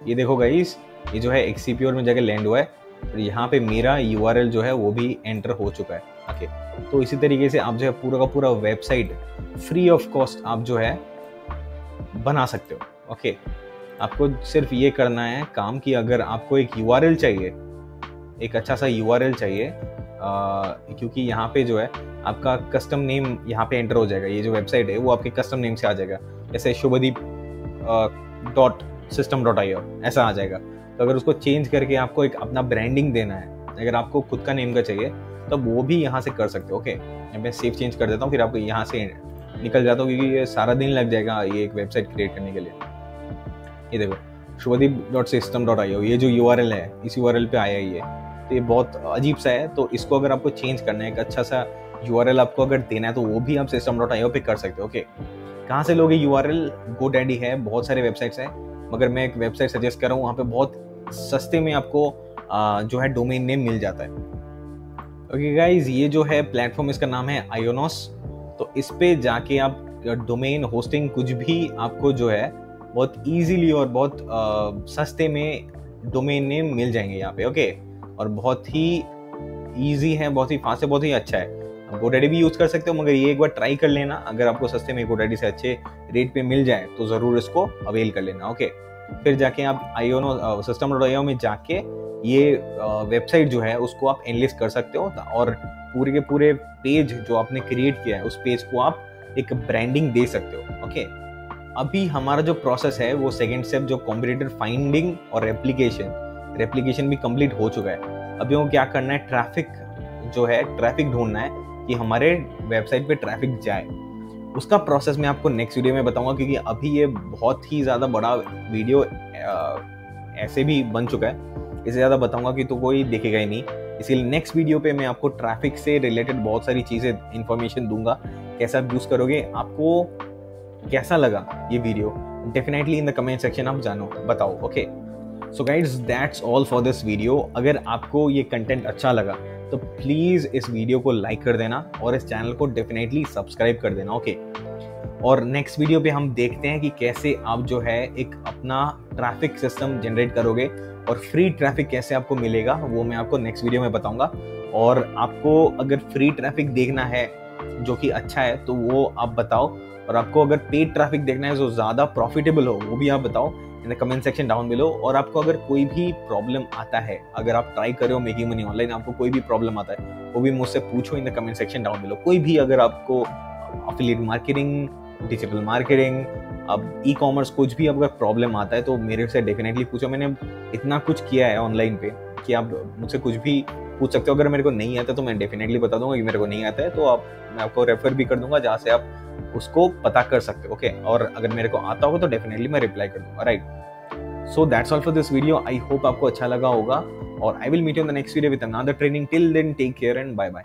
ये देखो गाइस, ये जो है एक्ससीप्योर में जाके लैंड हुआ है, और यहाँ पे मेरा URL जो है वो भी एंटर हो चुका है। ओके, तो इसी तरीके से आप जो है पूरा का पूरा वेबसाइट फ्री ऑफ कॉस्ट आप जो है बना सकते हो। ओके, आपको सिर्फ ये करना है काम कि अगर आपको एक URL चाहिए, एक अच्छा सा URL चाहिए, क्योंकि यहाँ पे जो है आपका कस्टम नेम यहाँ पे एंटर हो जाएगा। ये जो वेबसाइट है वो आपके कस्टम नेम से आ जाएगा, जैसे shubhadeep.system.io ऐसा आ जाएगा। तो अगर उसको चेंज करके आपको एक अपना ब्रांडिंग देना है, अगर आपको खुद का नेम का चाहिए, तो वो भी यहाँ से कर सकते हो। ओके, मैं सेव चेंज कर देता हूँ, फिर आपको यहाँ से निकल जाता हूँ, क्योंकि ये सारा दिन लग जाएगा ये एक वेबसाइट क्रिएट करने के लिए। ये देखो, shubhadeep.system.io, ये जो URL है इस URL पे आया ही है, तो ये बहुत अजीब सा है। तो इसको अगर आपको चेंज करना है, एक अच्छा सा URL आपको अगर देना है, तो वो भी आप system.io पे कर सकते हो। ओके, कहाँ से लोगे URL? GoDaddy है, बहुत सारे वेबसाइट्स हैं, मगर मैं एक वेबसाइट सजेस्ट कर रहा हूँ, वहाँ पे बहुत सस्ते में आपको जो है डोमेन नेम मिल जाता है। ओके गाइज, ये जो है प्लेटफॉर्म, इसका नाम है आयोनोस। तो इस पे जाके आप डोमेन होस्टिंग कुछ भी आपको जो है बहुत इजीली और बहुत सस्ते में डोमेन नेम मिल जाएंगे यहाँ पे। ओके, और बहुत ही इजी है, बहुत ही फास्ट है, बहुत ही अच्छा है। GoDaddy भी यूज कर सकते हो, मगर ये एक बार ट्राई कर लेना, अगर आपको सस्ते में GoDaddy से अच्छे रेट पे मिल जाए तो जरूर इसको अवेल कर लेना। ओके, फिर जाके आप आयोनो system.io में जाके ये वेबसाइट जो है उसको आप एनलिस्ट कर सकते हो, और पूरे के पूरे पेज जो आपने क्रिएट किया है उस पेज को आप एक ब्रांडिंग दे सकते हो। ओके, अभी हमारा जो प्रोसेस है वो सेकेंड स्टेप, जो कॉम्पिटिटर फाइंडिंग और रेप्लिकेशन भी कंप्लीट हो चुका है। अभी वो क्या करना है, ट्रैफिक ढूंढना है कि हमारे वेबसाइट पे ट्रैफिक जाए। उसका प्रोसेस मैं आपको नेक्स्ट वीडियो में बताऊंगा, क्योंकि अभी ये बहुत ही ज़्यादा बड़ा वीडियो ऐसे भी बन चुका है, इससे ज़्यादा बताऊंगा कि तो कोई देखेगा ही नहीं। इसीलिए नेक्स्ट वीडियो पे मैं आपको ट्रैफिक से रिलेटेड बहुत सारी चीज़ें, इन्फॉर्मेशन दूंगा, कैसा आप यूज़ करोगे, आपको कैसा लगा ये video, definitely in the comment section आप बताओ। Okay, so guides, that's all for this video. अगर आपको ये कंटेंट अच्छा लगा तो प्लीज़ इस वीडियो को लाइक कर देना, और इस चैनल को डेफिनेटली सब्सक्राइब कर देना। ओके, और नेक्स्ट वीडियो पे हम देखते हैं कि कैसे आप जो है एक अपना ट्रैफिक सिस्टम जनरेट करोगे और फ्री ट्रैफिक कैसे आपको मिलेगा, वो मैं आपको नेक्स्ट वीडियो में बताऊंगा। और आपको अगर फ्री ट्रैफिक देखना है जो कि अच्छा है तो वो आप बताओ, और आपको अगर पेड ट्रैफिक देखना है जो ज़्यादा प्रॉफिटेबल हो वो भी आप बताओ in the comment section down below. और आपको अगर कोई भी प्रॉब्लम आता है, अगर आप ट्राई कर रहे हो मेकिंग मनी ऑनलाइन, आपको कोई भी प्रॉब्लम आता है वो भी मुझसे पूछो in the comment section down below. कोई भी अगर आपको अफिलिएट मार्केटिंग, डिजिटल मार्केटिंग, अब ई कॉमर्स कुछ भी अगर प्रॉब्लम आता है तो मेरे से डेफिनेटली पूछो। मैंने इतना कुछ किया है ऑनलाइन पे कि आप मुझसे कुछ भी पूछ सकते हो। अगर मेरे को नहीं आता तो मैं डेफिनेटली बता दूंगा कि मेरे को नहीं आता है, तो मैं आपको रेफर भी कर दूंगा जहाँ से आप उसको पता कर सकते हो। ओके, और अगर मेरे को आता होगा तो डेफिनेटली मैं रिप्लाई कर दूंगा। Right, so that's all for this video. I hope आपको अच्छा लगा होगा और I will meet you in the next video with another training. Till then take care and bye bye.